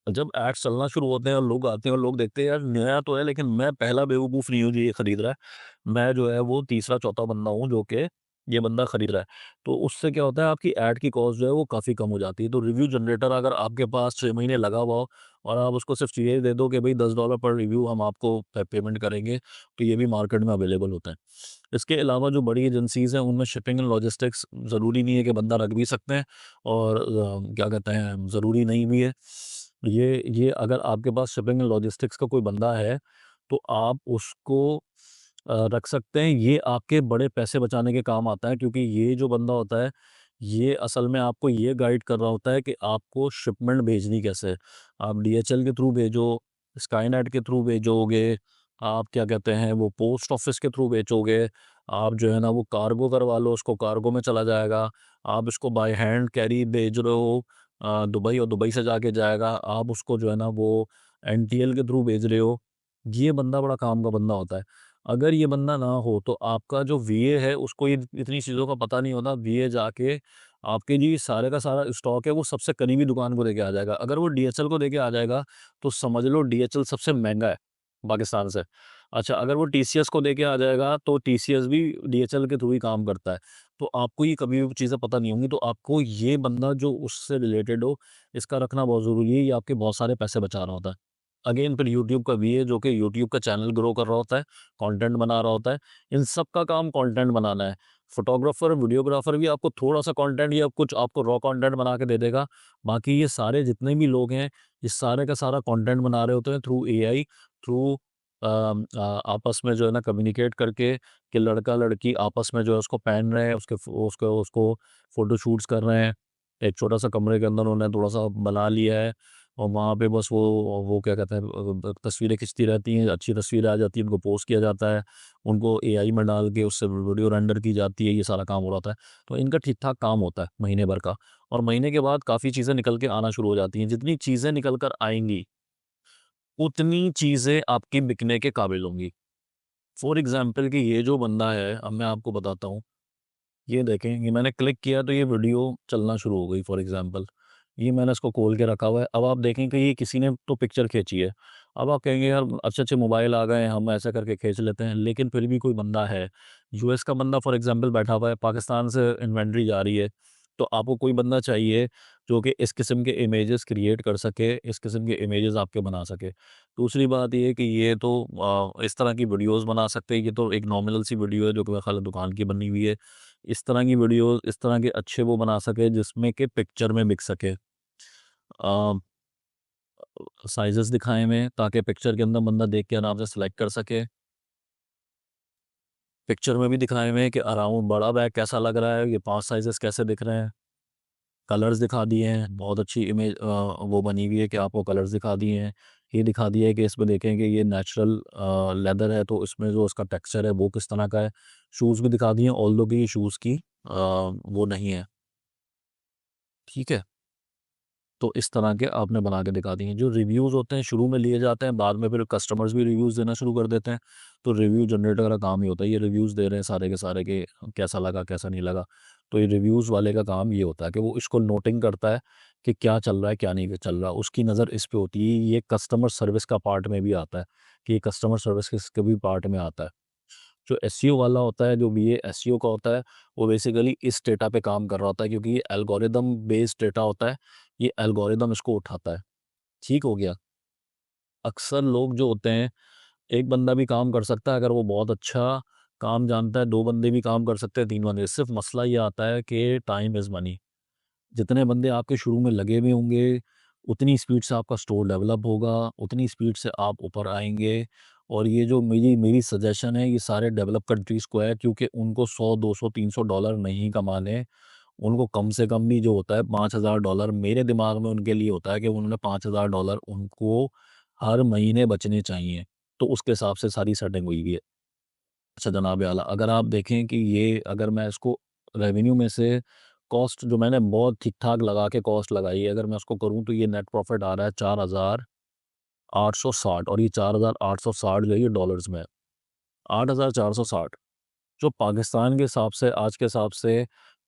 जब एड्स चलना शुरू होते हैं और लोग आते हैं और लोग देखते हैं यार नया तो है, लेकिन मैं पहला बेवकूफ़ नहीं हूँ जो ये खरीद रहा है। मैं जो है वो तीसरा चौथा बंदा हूँ जो कि ये बंदा खरीद रहा है। तो उससे क्या होता है, आपकी ऐड की कॉस्ट जो है वो काफ़ी कम हो जाती है। तो रिव्यू जनरेटर अगर आपके पास 6 महीने लगा हुआ हो और आप उसको सिर्फ़ ये दे दो कि भई $10 पर रिव्यू हम आपको पेमेंट करेंगे, तो ये भी मार्केट में अवेलेबल होता है। इसके अलावा जो बड़ी एजेंसीज़ हैं उनमें शिपिंग एंड लॉजिस्टिक्स ज़रूरी नहीं है कि बंदा रख भी सकते हैं, और क्या कहते हैं, ज़रूरी नहीं भी है। ये अगर आपके पास शिपिंग एंड लॉजिस्टिक्स का कोई बंदा है, तो आप उसको रख सकते हैं। ये आपके बड़े पैसे बचाने के काम आता है, क्योंकि ये जो बंदा होता है, ये असल में आपको ये गाइड कर रहा होता है कि आपको शिपमेंट भेजनी कैसे है। आप डीएचएल के थ्रू भेजो, स्काईनेट के थ्रू भेजोगे, आप क्या कहते हैं वो पोस्ट ऑफिस के थ्रू भेजोगे, आप जो है ना वो कार्गो करवा लो, उसको कार्गो में चला जाएगा। आप इसको बाय हैंड कैरी भेज रहे हो दुबई, और दुबई से जाके जाएगा। आप उसको जो है ना वो एनटीएल के थ्रू भेज रहे हो। ये बंदा बड़ा काम का बंदा होता है। अगर ये बंदा ना हो तो आपका जो वीए है उसको ये इतनी चीज़ों का पता नहीं होता। वीए जाके आपके लिए सारे का सारा स्टॉक है वो सबसे करीबी दुकान को देके आ जाएगा। अगर वो डीएचएल को देके आ जाएगा तो समझ लो डीएचएल सबसे महँगा है पाकिस्तान से। अच्छा, अगर वो टीसीएस को देके आ जाएगा तो टीसीएस भी डीएचएल के थ्रू ही काम करता है। तो आपको ये कभी भी चीज़ें पता नहीं होंगी, तो आपको ये बंदा जो उससे रिलेटेड हो, इसका रखना बहुत ज़रूरी है। ये आपके बहुत सारे पैसे बचा रहा होता है। अगेन फिर यूट्यूब का वीए जो कि यूट्यूब का चैनल ग्रो कर रहा होता है, कंटेंट बना रहा होता है। इन सब का काम कंटेंट बनाना है। फोटोग्राफर, वीडियोग्राफर भी आपको थोड़ा-सा कंटेंट या कुछ आपको रॉ कंटेंट बना के दे देगा। बाकी ये सारे जितने भी लोग हैं, ये सारे का सारा कंटेंट बना रहे होते हैं थ्रू एआई, थ्रू आपस में जो है ना कम्युनिकेट करके, कि लड़का-लड़की आपस में जो है उसको पहन रहे हैं, उसको फ़ोटोशूट्स कर रहे हैं। एक छोटा-सा कमरे के अंदर उन्होंने थोड़ा-सा बना लिया है, और वहाँ पे बस वो क्या कहते हैं, तस्वीरें खिंचती रहती हैं, अच्छी तस्वीरें आ जाती हैं, उनको पोस्ट किया जाता है, उनको एआई में डाल के उससे वीडियो रेंडर की जाती है, ये सारा काम हो रहा है। तो इनका ठीक-ठाक काम होता है महीने भर का, और महीने के बाद काफ़ी चीज़ें निकल के आना शुरू हो जाती हैं। जितनी चीज़ें निकल कर आएँगी, उतनी चीज़ें आपकी बिकने के काबिल होंगी। फॉर एग्ज़ाम्पल कि ये जो बंदा है, अब मैं आपको बताता हूँ। ये देखें, ये मैंने क्लिक किया तो ये वीडियो चलना शुरू हो गई फॉर एग्ज़ाम्पल। ये मैंने इसको खोल के रखा हुआ है। अब आप देखें कि ये किसी ने तो पिक्चर खींची है। अब आप कहेंगे यार अच्छे-अच्छे मोबाइल आ गए हैं, हम ऐसा करके खींच लेते हैं। लेकिन फिर भी कोई बंदा है, यूएस का बंदा फॉर एग्ज़ाम्पल बैठा हुआ है, पाकिस्तान से इन्वेंटरी जा रही है। तो आपको कोई बंदा चाहिए जो कि इस किस्म के इमेजेस क्रिएट कर सके, इस किस्म के इमेजेस आपके बना सके। दूसरी बात ये है कि ये तो इस तरह की वीडियोज़ बना सकते हैं। ये तो एक नॉमिनल सी वीडियो है जो कि मेरे ख़्याल है दुकान की बनी हुई है। इस तरह की वीडियो, इस तरह के अच्छे वो बना सके जिसमें कि पिक्चर में बिक सके। अ, साइज़ेस दिखाए हुए हैं ताकि पिक्चर के अंदर बंदा देख के आराम से सिलेक्ट कर सके। पिक्चर में भी दिखाए हुए हैं कि अराउंड बड़ा बैग कैसा लग रहा है, ये 5 साइज़ेस कैसे दिख रहे हैं। कलर्स दिखा दिए हैं, बहुत अच्छी इमेज वो बनी हुई है कि आपको कलर्स दिखा दिए हैं। ये दिखा दिया है कि इसमें देखें कि ये नेचुरल लेदर है, तो इसमें जो उसका टेक्सचर है वो किस तरह का है। शूज़ भी दिखा दिए हैं, ऑल्दो कि ये शूज़ की वो नहीं है। ठीक है? तो इस तरह के आपने बना के दिखा दिए। जो रिव्यूज़ होते हैं शुरू में लिए जाते हैं, बाद में फिर कस्टमर्स भी रिव्यूज़ देना शुरू कर देते हैं। तो रिव्यू जनरेटर का काम ही होता है, ये रिव्यूज़ दे रहे हैं सारे के सारे कि कैसा लगा, कैसा नहीं लगा। तो ये रिव्यूज़ वाले का काम ये होता है कि वो इसको नोटिंग करता है कि क्या चल रहा है, क्या नहीं चल रहा। उसकी नज़र इस पे होती है। ये कस्टमर सर्विस का पार्ट में भी आता है, कि ये कस्टमर सर्विस के भी पार्ट में आता है। जो एसईओ वाला होता है, जो बीए एसईओ का होता है, वो बेसिकली इस डेटा पे काम कर रहा होता है, क्योंकि ये एल्गोरिदम बेस्ड डेटा होता है। ये एल्गोरिदम इसको उठाता है। ठीक हो गया? अक्सर लोग जो होते हैं, एक बंदा भी काम कर सकता है अगर वो बहुत अच्छा काम जानता है, 2 बंदे भी काम कर सकते हैं, 3 बंदे। सिर्फ़ मसला ये आता है कि टाइम इज़ मनी। जितने बंदे आपके शुरू में लगे हुए होंगे, उतनी स्पीड से आपका स्टोर डेवलप होगा, उतनी स्पीड से आप ऊपर आएँगे। और ये जो मेरी मेरी सजेशन है, ये सारे डेवलप कंट्रीज़ को है, क्योंकि उनको 100, 200, $300 नहीं कमाने। उनको कम से कम भी जो होता है $5000 मेरे दिमाग में उनके लिए होता है कि उन्होंने $5000 उनको हर महीने बचने चाहिए। तो उसके हिसाब से सारी सेटिंग हुई हुई है। अच्छा जनाब आला, अगर आप देखें कि ये अगर मैं इसको रेवेन्यू में से कॉस्ट जो मैंने बहुत ठीक-ठाक लगा के कॉस्ट लगाई है, अगर मैं उसको करूँ तो ये नेट प्रॉफ़िट आ रहा है 4860, और ये 4860 जो है ये डॉलर्स में है। 8460 जो पाकिस्तान के हिसाब से आज के हिसाब से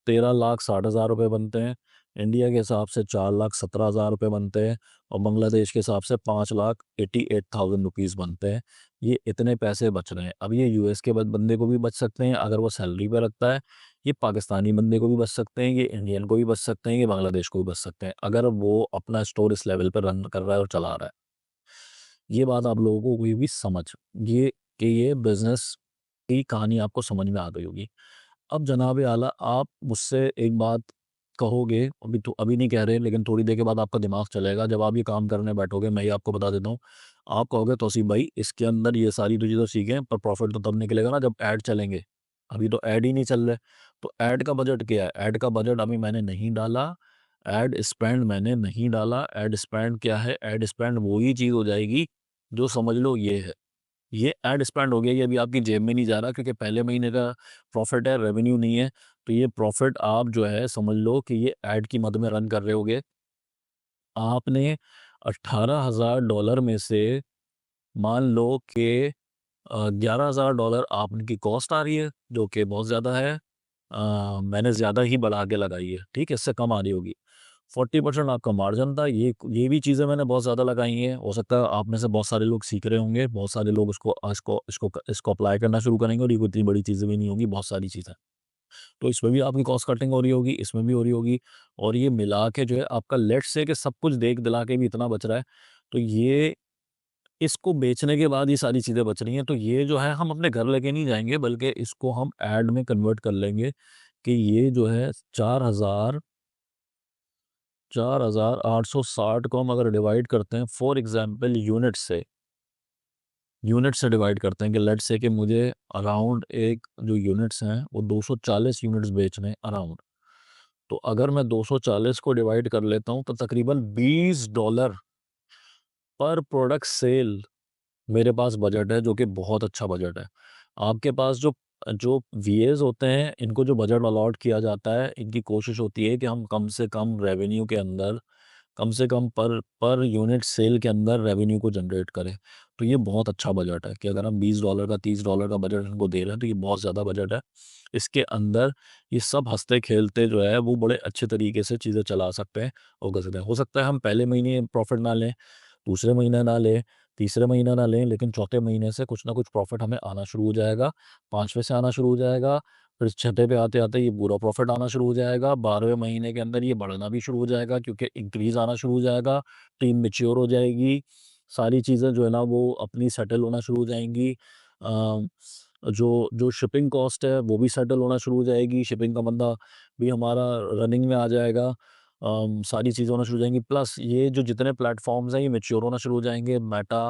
13,60,000 रुपए बनते हैं, इंडिया के हिसाब से 4,17,000 रुपए बनते हैं, और बांग्लादेश के हिसाब से 5,88,000 रुपीज़ बनते हैं। ये इतने पैसे बच रहे हैं। अब ये यूएस के बंदे को भी बच सकते हैं अगर वो सैलरी पे रखता है, ये पाकिस्तानी बंदे को भी बच सकते हैं, ये इंडियन को भी बच सकते हैं, ये बांग्लादेश को भी बच सकते हैं, अगर वो अपना स्टोर इस लेवल पर रन कर रहा है और चला रहा है। ये बात आप लोगों को कोई भी समझ ये कि ये बिज़नेस की कहानी आपको समझ में आ गई होगी। अब जनाब आला आप मुझसे एक बात कहोगे, अभी तो अभी नहीं कह रहे, लेकिन थोड़ी देर के बाद आपका दिमाग चलेगा, जब आप ये काम करने बैठोगे, मैं ये आपको बता देता हूँ, आप कहोगे तौसीफ भाई इसके अंदर ये सारी तो चीज़ें सीखें, पर प्रॉफिट तो तब निकलेगा ना जब ऐड चलेंगे, अभी तो ऐड ही नहीं चल रहे। तो ऐड का बजट क्या है? ऐड का बजट अभी मैंने नहीं डाला, ऐड स्पेंड मैंने नहीं डाला। ऐड स्पेंड क्या है? ऐड स्पेंड वही चीज़ हो जाएगी जो समझ लो ये है। ये ऐड स्पेंड हो गया, ये अभी आपकी जेब में नहीं जा रहा, क्योंकि पहले महीने का प्रॉफिट है, रेवेन्यू नहीं है। तो ये प्रॉफिट आप जो है समझ लो कि ये ऐड की मद में रन कर रहे होगे। आपने $18,000 में से मान लो कि $11,000 आपकी कॉस्ट आ रही है, जो कि बहुत ज़्यादा है। मैंने ज़्यादा ही बढ़ा के लगाई है, ठीक है? इससे कम आ रही होगी। 40% आपका मार्जिन था, ये भी चीज़ें मैंने बहुत ज़्यादा लगाई हैं। हो सकता है आप में से बहुत सारे लोग सीख रहे होंगे, बहुत सारे लोग इसको अप्लाई करना शुरू करेंगे, और ये कोई इतनी बड़ी चीज़ें भी नहीं होंगी, बहुत सारी चीज़ें। तो इसमें भी आपकी कॉस्ट कटिंग हो रही होगी, इसमें भी हो रही होगी, और ये मिला के जो है आपका लेट्स से कि सब कुछ देख-दिला के भी इतना बच रहा है, तो ये इसको बेचने के बाद ये सारी चीज़ें बच रही हैं, तो ये जो है हम अपने घर लेके नहीं जाएँगे, बल्कि इसको हम ऐड में कन्वर्ट कर लेंगे कि ये जो है 4,860 को हम अगर डिवाइड करते हैं फॉर एग्ज़ाम्पल यूनिट से डिवाइड करते हैं कि लेट्स से कि मुझे अराउंड एक जो यूनिट्स हैं वो 240 यूनिट्स बेचने हैं अराउंड। तो अगर मैं 240 को डिवाइड कर लेता हूँ तो तकरीबन $20 पर प्रोडक्ट सेल मेरे पास बजट है, जो कि बहुत अच्छा बजट है। आपके पास जो जो वीएज़ होते हैं, इनको जो बजट अलॉट किया जाता है, इनकी कोशिश होती है कि हम कम से कम रेवेन्यू के अंदर, कम से कम पर पर यूनिट सेल के अंदर रेवेन्यू को जनरेट करें। तो ये बहुत अच्छा बजट है कि अगर हम $20 का $30 का बजट इनको दे रहे हैं, तो ये बहुत ज़्यादा बजट है। इसके अंदर ये सब हँसते-खेलते जो है वो बड़े अच्छे तरीके से चीज़ें चला सकते हैं और कर सकते हैं। हो सकता है हम पहले महीने प्रॉफ़िट ना लें, दूसरे महीने ना लें, तीसरे महीने ना लें, लेकिन चौथे महीने से कुछ ना कुछ प्रॉफ़िट हमें आना शुरू हो जाएगा, 5वें से आना शुरू हो जाएगा, फिर छठे पे आते-आते ये पूरा प्रॉफ़िट आना शुरू हो जाएगा, 12वें महीने के अंदर ये बढ़ना भी शुरू हो जाएगा, क्योंकि इंक्रीज़ आना शुरू हो जाएगा, टीम मैच्योर हो जाएगी, सारी चीज़ें जो है ना वो अपनी सेटल होना शुरू हो जाएँगी। अ, जो जो शिपिंग कॉस्ट है वो भी सेटल होना शुरू हो जाएगी, शिपिंग का बंदा भी हमारा रनिंग में आ जाएगा। सारी चीज़ें होना शुरू हो जाएँगी, प्लस ये जो जितने प्लेटफ़ॉर्म्स हैं ये मैच्योर होना शुरू हो जाएँगे, मेटा,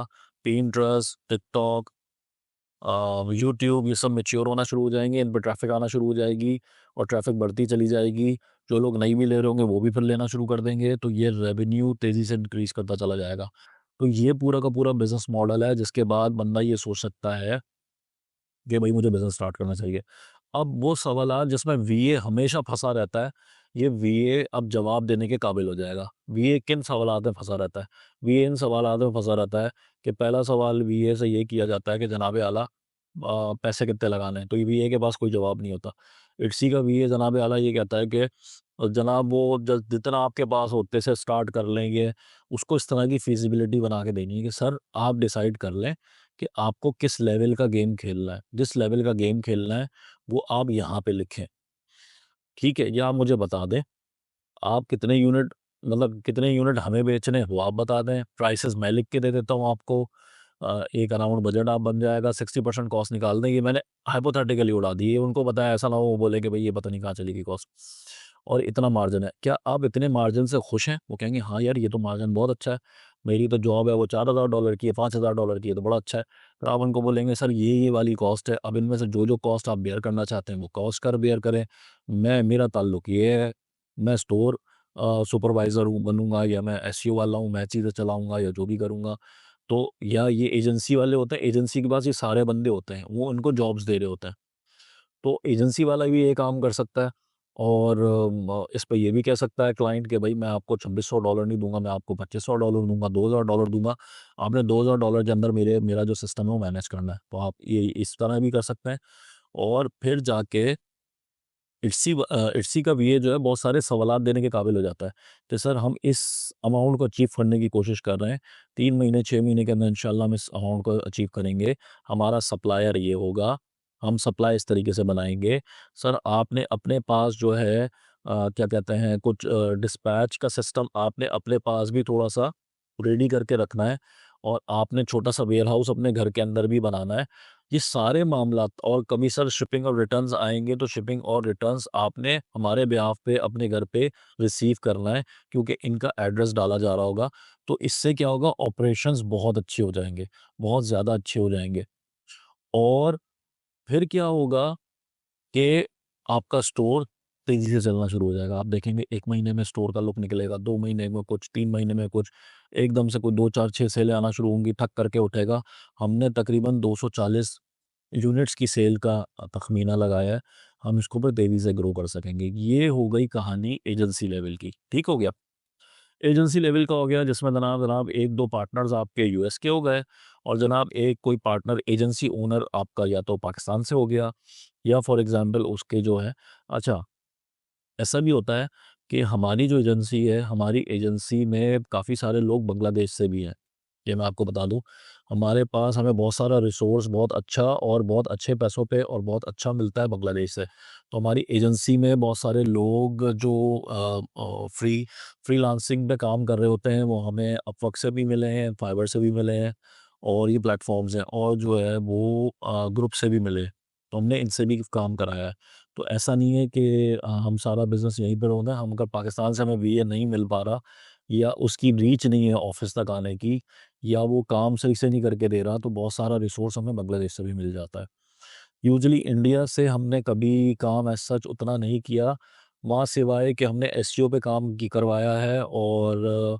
पिंटरेस्ट, टिकटॉक, यूट्यूब, ये सब मैच्योर होना शुरू हो जाएँगे, इन पे ट्रैफ़िक आना शुरू हो जाएगी और ट्रैफ़िक बढ़ती चली जाएगी। जो लोग नहीं भी ले रहे होंगे वो भी फिर लेना शुरू कर देंगे, तो ये रेवेन्यू तेज़ी से इंक्रीज़ करता चला जाएगा। तो ये पूरा का पूरा बिज़नेस मॉडल है, जिसके बाद बंदा ये सोच सकता है कि भई मुझे बिज़नेस स्टार्ट करना चाहिए। अब वो सवालात जिसमें वीए हमेशा फँसा रहता है, ये वीए अब जवाब देने के काबिल हो जाएगा। वीए किन सवालात में फँसा रहता है? वीए इन सवालात में फँसा रहता है कि पहला सवाल वीए से ये किया जाता है कि जनाब आला पैसे कितने लगाने हैं? तो ये वीए के पास कोई जवाब नहीं होता। इट्सी का वीए जनाब आला ये कहता है कि जनाब वो ज जितना आपके पास हो उतने से स्टार्ट कर लेंगे। उसको इस तरह की फ़ीज़िबिलिटी बना के देनी है कि सर आप डिसाइड कर लें कि आपको किस लेवल का गेम खेलना है। जिस लेवल का गेम खेलना है वो आप यहाँ पे लिखें, ठीक है? या आप मुझे बता दें, आप कितने यूनिट मतलब कितने यूनिट हमें बेचने हैं वो आप बता दें, प्राइसेज़ मैं लिख के दे देता हूँ आपको। एक अराउंड बजट आप बन जाएगा, 60% कॉस्ट निकाल दें, ये मैंने हाइपोथेटिकली उड़ा दी है, उनको पता है, ऐसा ना हो वो बोले कि भई ये पता नहीं कहाँ चली गई कॉस्ट और इतना मार्जिन है। क्या आप इतने मार्जिन से खुश हैं? वो कहेंगे हाँ यार ये तो मार्जिन बहुत अच्छा है, मेरी तो जॉब है वो $4,000 की है, $5,000 की है, तो बड़ा अच्छा है। फिर आप उनको बोलेंगे सर ये वाली कॉस्ट है, अब इनमें से जो-जो कॉस्ट आप बेयर करना चाहते हैं वो कॉस्ट कर बेयर करें। मेरा ताल्लुक ये है, मैं स्टोर सुपरवाइज़र हूँ बनूँगा, या मैं एसईओ वाला हूँ, मैं चीज़ें चलाऊँगा या जो भी करूँगा। तो या ये एजेंसी वाले होते हैं, एजेंसी के पास ये सारे बंदे होते हैं, वो उनको जॉब्स दे रहे होते हैं। तो एजेंसी वाला भी ये काम कर सकता है, और इस पे ये भी कह सकता है क्लाइंट कि भई मैं आपको $2600 नहीं दूँगा, मैं आपको $2500 दूँगा, $2000 दूँगा। आपने $2000 के अंदर मेरा जो सिस्टम है वो मैनेज करना है। तो आप ये इस तरह भी कर सकते हैं, और फिर जाके इट्सी का वीए जो है बहुत सारे सवालात देने के काबिल हो जाता है कि सर हम इस अमाउंट को अचीव करने की कोशिश कर रहे हैं, 3 महीने 6 महीने के अंदर इंशाल्लाह हम इस अमाउंट को अचीव करेंगे, हमारा सप्लायर ये होगा, हम सप्लाई इस तरीके से बनाएँगे। सर आपने अपने पास जो है क्या कहते हैं कुछ डिस्पैच का सिस्टम आपने अपने पास भी थोड़ा-सा रेडी करके रखना है और आपने छोटा-सा वेयरहाउस अपने घर के अंदर भी बनाना है। ये सारे मामलात और कभी सर शिपिंग और रिटर्न्स आएँगे तो शिपिंग और रिटर्न्स आपने हमारे बिहाफ़ पे अपने घर पे रिसीव करना है क्योंकि इनका एड्रेस डाला जा रहा होगा। तो इससे क्या होगा ऑपरेशंस बहुत अच्छे हो जाएँगे, बहुत ज़्यादा अच्छे हो जाएँगे। और फिर क्या होगा कि आपका स्टोर तेज़ी से चलना शुरू हो जाएगा। आप देखेंगे 1 महीने में स्टोर का लुक निकलेगा, 2 महीने में कुछ, 3 महीने में कुछ, एकदम से कोई 2, 4, 6 सेलें आना शुरू होंगी, ठक करके उठेगा। हमने तकरीबन 240 यूनिट्स की सेल का तख़मीना लगाया है। हम इसको फिर तेज़ी से ग्रो कर सकेंगे। ये हो गई कहानी एजेंसी लेवल की, ठीक हो गया? एजेंसी लेवल का हो गया जिसमें जनाब जनाब 1-2 पार्टनर्स आपके यूएस के हो गए और जनाब एक कोई पार्टनर एजेंसी ओनर आपका या तो पाकिस्तान से हो गया या फॉर एग्ज़ाम्पल उसके जो है अच्छा, ऐसा भी होता है कि हमारी जो एजेंसी है, हमारी एजेंसी में काफ़ी सारे लोग बांग्लादेश से भी हैं। ये मैं आपको बता दूँ, हमारे पास हमें बहुत सारा रिसोर्स बहुत अच्छा और बहुत अच्छे पैसों पे और बहुत अच्छा मिलता है बांग्लादेश से। तो हमारी एजेंसी में बहुत सारे लोग जो फ्रीलांसिंग पे काम कर रहे होते हैं, वो हमें अपवर्क से भी मिले हैं, फाइवर से भी मिले हैं और ये प्लेटफ़ॉर्म्स हैं और जो है वो ग्रुप से भी मिले। तो हमने इनसे भी काम कराया है। तो ऐसा नहीं है कि हम सारा बिज़नेस यहीं पे रोना है, हम अगर पाकिस्तान से हमें वीए नहीं मिल पा रहा या उसकी रीच नहीं है ऑफ़िस तक आने की या वो काम सही से नहीं करके दे रहा, तो बहुत सारा रिसोर्स हमें बांग्लादेश से भी मिल जाता है। यूजुअली इंडिया से हमने कभी काम एज़ सच उतना नहीं किया, वहाँ सिवाय कि हमने एसईओ पे काम की करवाया है और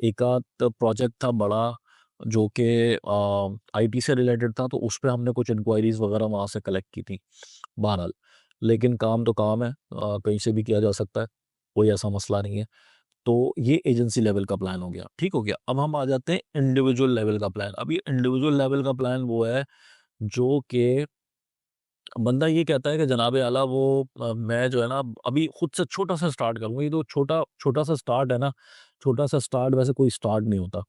एक आध प्रोजेक्ट था बड़ा जो कि आईटी से रिलेटेड था, तो उस पे हमने कुछ इंक्वायरीज़ वगैरह वहाँ से कलेक्ट की थी। बहरहाल, लेकिन काम तो काम है कहीं से भी किया जा सकता है, कोई ऐसा मसला नहीं है। तो ये एजेंसी लेवल का प्लान हो गया, ठीक हो गया। अब हम आ जाते हैं इंडिविजुअल लेवल का प्लान। अब ये इंडिविजुअल लेवल का प्लान वो है जो कि बंदा ये कहता है कि जनाब आला वो मैं जो है ना अभी खुद से छोटा-सा स्टार्ट करूँगा। ये तो छोटा-सा स्टार्ट है ना, छोटा-सा स्टार्ट वैसे कोई स्टार्ट नहीं होता।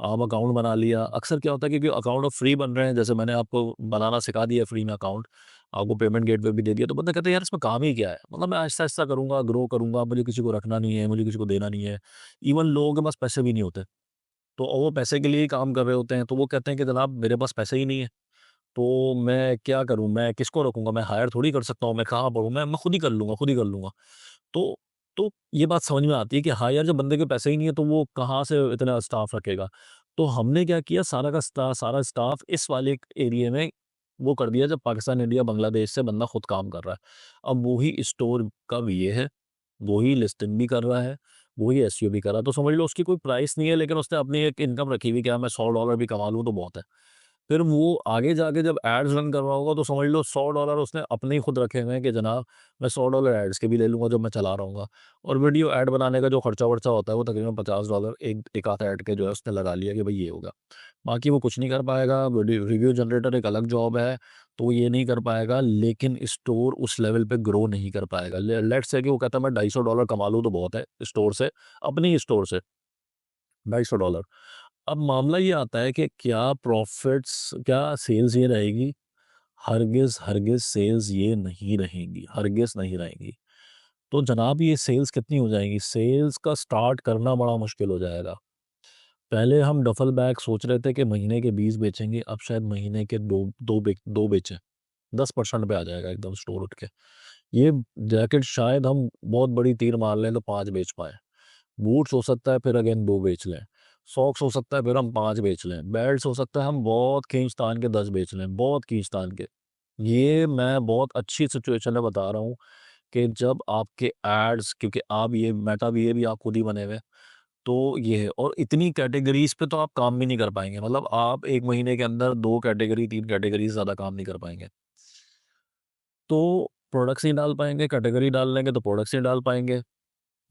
आप अकाउंट बना लिया, अक्सर क्या होता है क्योंकि अकाउंट अब फ्री बन रहे हैं, जैसे मैंने आपको बनाना सिखा दिया फ्री में अकाउंट, आपको पेमेंट गेटवे भी दे दिया, तो बंदा कहता है यार इसमें काम ही क्या है? मतलब मैं आहिस्ता-आहिस्ता करूँगा, ग्रो करूँगा, मुझे किसी को रखना नहीं है, मुझे किसी को देना नहीं है। इवन लोगों के पास पैसे भी नहीं होते, तो वो पैसे के लिए ही काम कर रहे होते हैं, तो वो कहते हैं कि जनाब मेरे पास पैसे ही नहीं है। तो मैं क्या करूँ? मैं किसको रखूँगा? मैं हायर थोड़ी कर सकता हूँ, मैं कहाँ पढ़ूँ? मैं खुद ही कर लूँगा, खुद ही कर लूँगा। तो तो ये बात समझ में आती है कि हाँ यार, जब बंदे के पैसे ही नहीं है तो वो कहाँ से इतना स्टाफ रखेगा? तो हमने क्या किया सारा स्टाफ इस वाले एरिया में वो कर दिया जब पाकिस्तान, इंडिया, बांग्लादेश से बंदा खुद काम कर रहा है। अब वो ही स्टोर का वीए है, वो ही लिस्टिंग भी कर रहा है, वो ही एसईओ भी कर रहा है। तो समझ लो उसकी कोई प्राइस नहीं है लेकिन उसने अपनी एक इनकम रखी हुई, क्या मैं $100 भी कमा लूँ तो बहुत है। फिर वो आगे जाके जब एड्स रन कर रहा होगा तो समझ लो $100 उसने अपने ही खुद रखे हुए हैं कि जनाब मैं $100 एड्स के भी ले लूँगा जब मैं चला रहा हूँगा। और वीडियो ऐड बनाने का जो खर्चा-वर्चा होता है वो तकरीबन $50 एक आध ऐड के जो है उसने लगा लिया कि भई ये होगा। बाकी वो कुछ नहीं कर पाएगा, वीडियो रिव्यू जनरेटर एक अलग जॉब है, तो वो ये नहीं कर पाएगा लेकिन स्टोर उस लेवल पे ग्रो नहीं कर पाएगा। ले लेट्स से कि वो कहता है मैं $250 कमा लूँ तो बहुत है स्टोर से, अपने ही स्टोर से $250। अब मामला ये आता है कि क्या सेल्स ये रहेगी? हरगिज़ सेल्स ये नहीं रहेंगी, हरगिज़ नहीं रहेंगी। तो जनाब ये सेल्स कितनी हो जाएँगी? सेल्स का स्टार्ट करना बड़ा मुश्किल हो जाएगा। पहले हम डफ़ल बैग सोच रहे थे कि महीने के 20 बेचेंगे, अब शायद महीने के 2 बेचें। 10% पे आ जाएगा एकदम स्टोर उठ के। ये जैकेट शायद हम बहुत बड़ी तीर मार लें तो 5 बेच पाएँ। बूट्स हो सकता है फिर अगेन 2 बेच लें। सॉक्स हो सकता है फिर हम 5 बेच लें। बेल्ट्स हो सकता है हम बहुत खींच-तान के 10 बेच लें, बहुत खींच-तान के। ये मैं बहुत अच्छी सिचुएशन में बता रहा हूँ कि जब आपके एड्स क्योंकि आप ये मेटा ये भी आप खुद ही बने हुए हैं, तो ये है और इतनी कैटेगरीज़ पे तो आप काम भी नहीं कर पाएँगे। मतलब आप 1 महीने के अंदर 2 कैटेगरी 3 कैटेगरी से ज़्यादा काम नहीं कर पाएँगे। तो प्रोडक्ट्स नहीं डाल पाएँगे, कैटेगरी डाल लेंगे तो प्रोडक्ट्स नहीं डाल पाएँगे।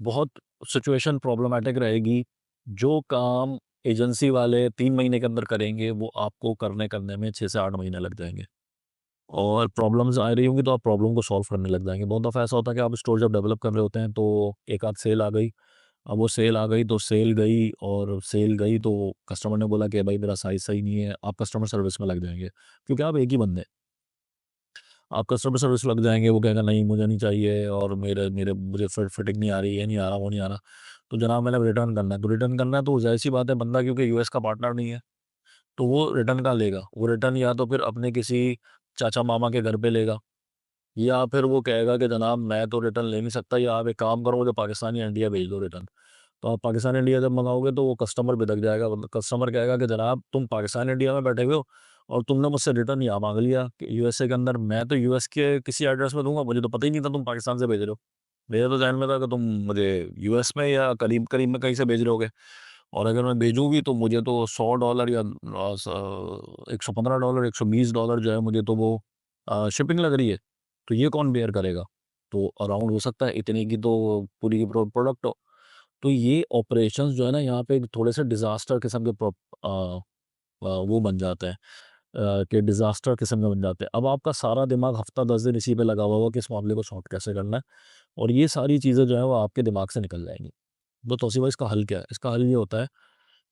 बहुत सिचुएशन प्रॉब्लमैटिक रहेगी। जो काम एजेंसी वाले 3 महीने के अंदर करेंगे, वो आपको करने-करने में 6 से 8 महीने लग जाएँगे। और प्रॉब्लम्स आ रही होंगी तो आप प्रॉब्लम को सॉल्व करने लग जाएँगे। बहुत दफ़ा ऐसा होता है कि आप स्टोर जब डेवलप कर रहे होते हैं तो एक आध सेल आ गई। अब वो सेल आ गई तो सेल गई और सेल गई तो कस्टमर ने बोला कि भाई मेरा साइज़ सही नहीं है, आप कस्टमर सर्विस में लग जाएँगे। क्योंकि आप एक ही बंदे हैं। आप कस्टमर सर्विस लग जाएंगे, वो कहेगा नहीं मुझे नहीं चाहिए, और मेरे मेरे मुझे फिटिंग नहीं आ रही, ये नहीं आ रहा, वो नहीं आ रहा। तो जनाब मैंने रिटर्न करना है, तो रिटर्न करना है तो जाहिर सी बात है, बंदा क्योंकि यूएस का पार्टनर नहीं है, तो वो रिटर्न कहाँ लेगा? वो रिटर्न या तो फिर अपने किसी चाचा मामा के घर पे लेगा, या फिर वो कहेगा कि जनाब मैं तो रिटर्न ले नहीं सकता, या आप एक काम करो मुझे पाकिस्तान या इंडिया भेज दो रिटर्न। तो आप पाकिस्तान इंडिया जब मंगाओगे तो वो कस्टमर बिदक जाएगा, मतलब कस्टमर कहेगा कि जनाब तुम पाकिस्तान इंडिया में बैठे हुए हो और तुमने मुझसे रिटर्न यहाँ मांग लिया कि यूएसए के अंदर, मैं तो यूएस के किसी एड्रेस में दूंगा, मुझे तो पता ही नहीं था तुम पाकिस्तान से भेज रहे हो। मेरे तो जहन में था कि तुम मुझे यूएस में या करीब करीब में कहीं से भेज रहे होगे, और अगर मैं भेजूँ भी तो मुझे तो $100 या $115, $120 जो है मुझे तो वो शिपिंग लग रही है। तो ये कौन बेयर करेगा? तो अराउंड हो सकता है इतने की तो पूरी की प्रोडक्ट हो। तो ये ऑपरेशंस जो है ना यहाँ पे थोड़े से डिज़ास्टर किस्म के वो बन जाते हैं, कि डिज़ास्टर किस्म के बन जाते हैं। अब आपका सारा दिमाग हफ्ता 10 दिन इसी पे लगा हुआ होगा कि इस मामले को सॉर्ट कैसे करना है, और ये सारी चीज़ें जो है वो आपके दिमाग से निकल जाएंगी। तो तौसीफ़ भाई इसका हल क्या है? इसका हल ये होता है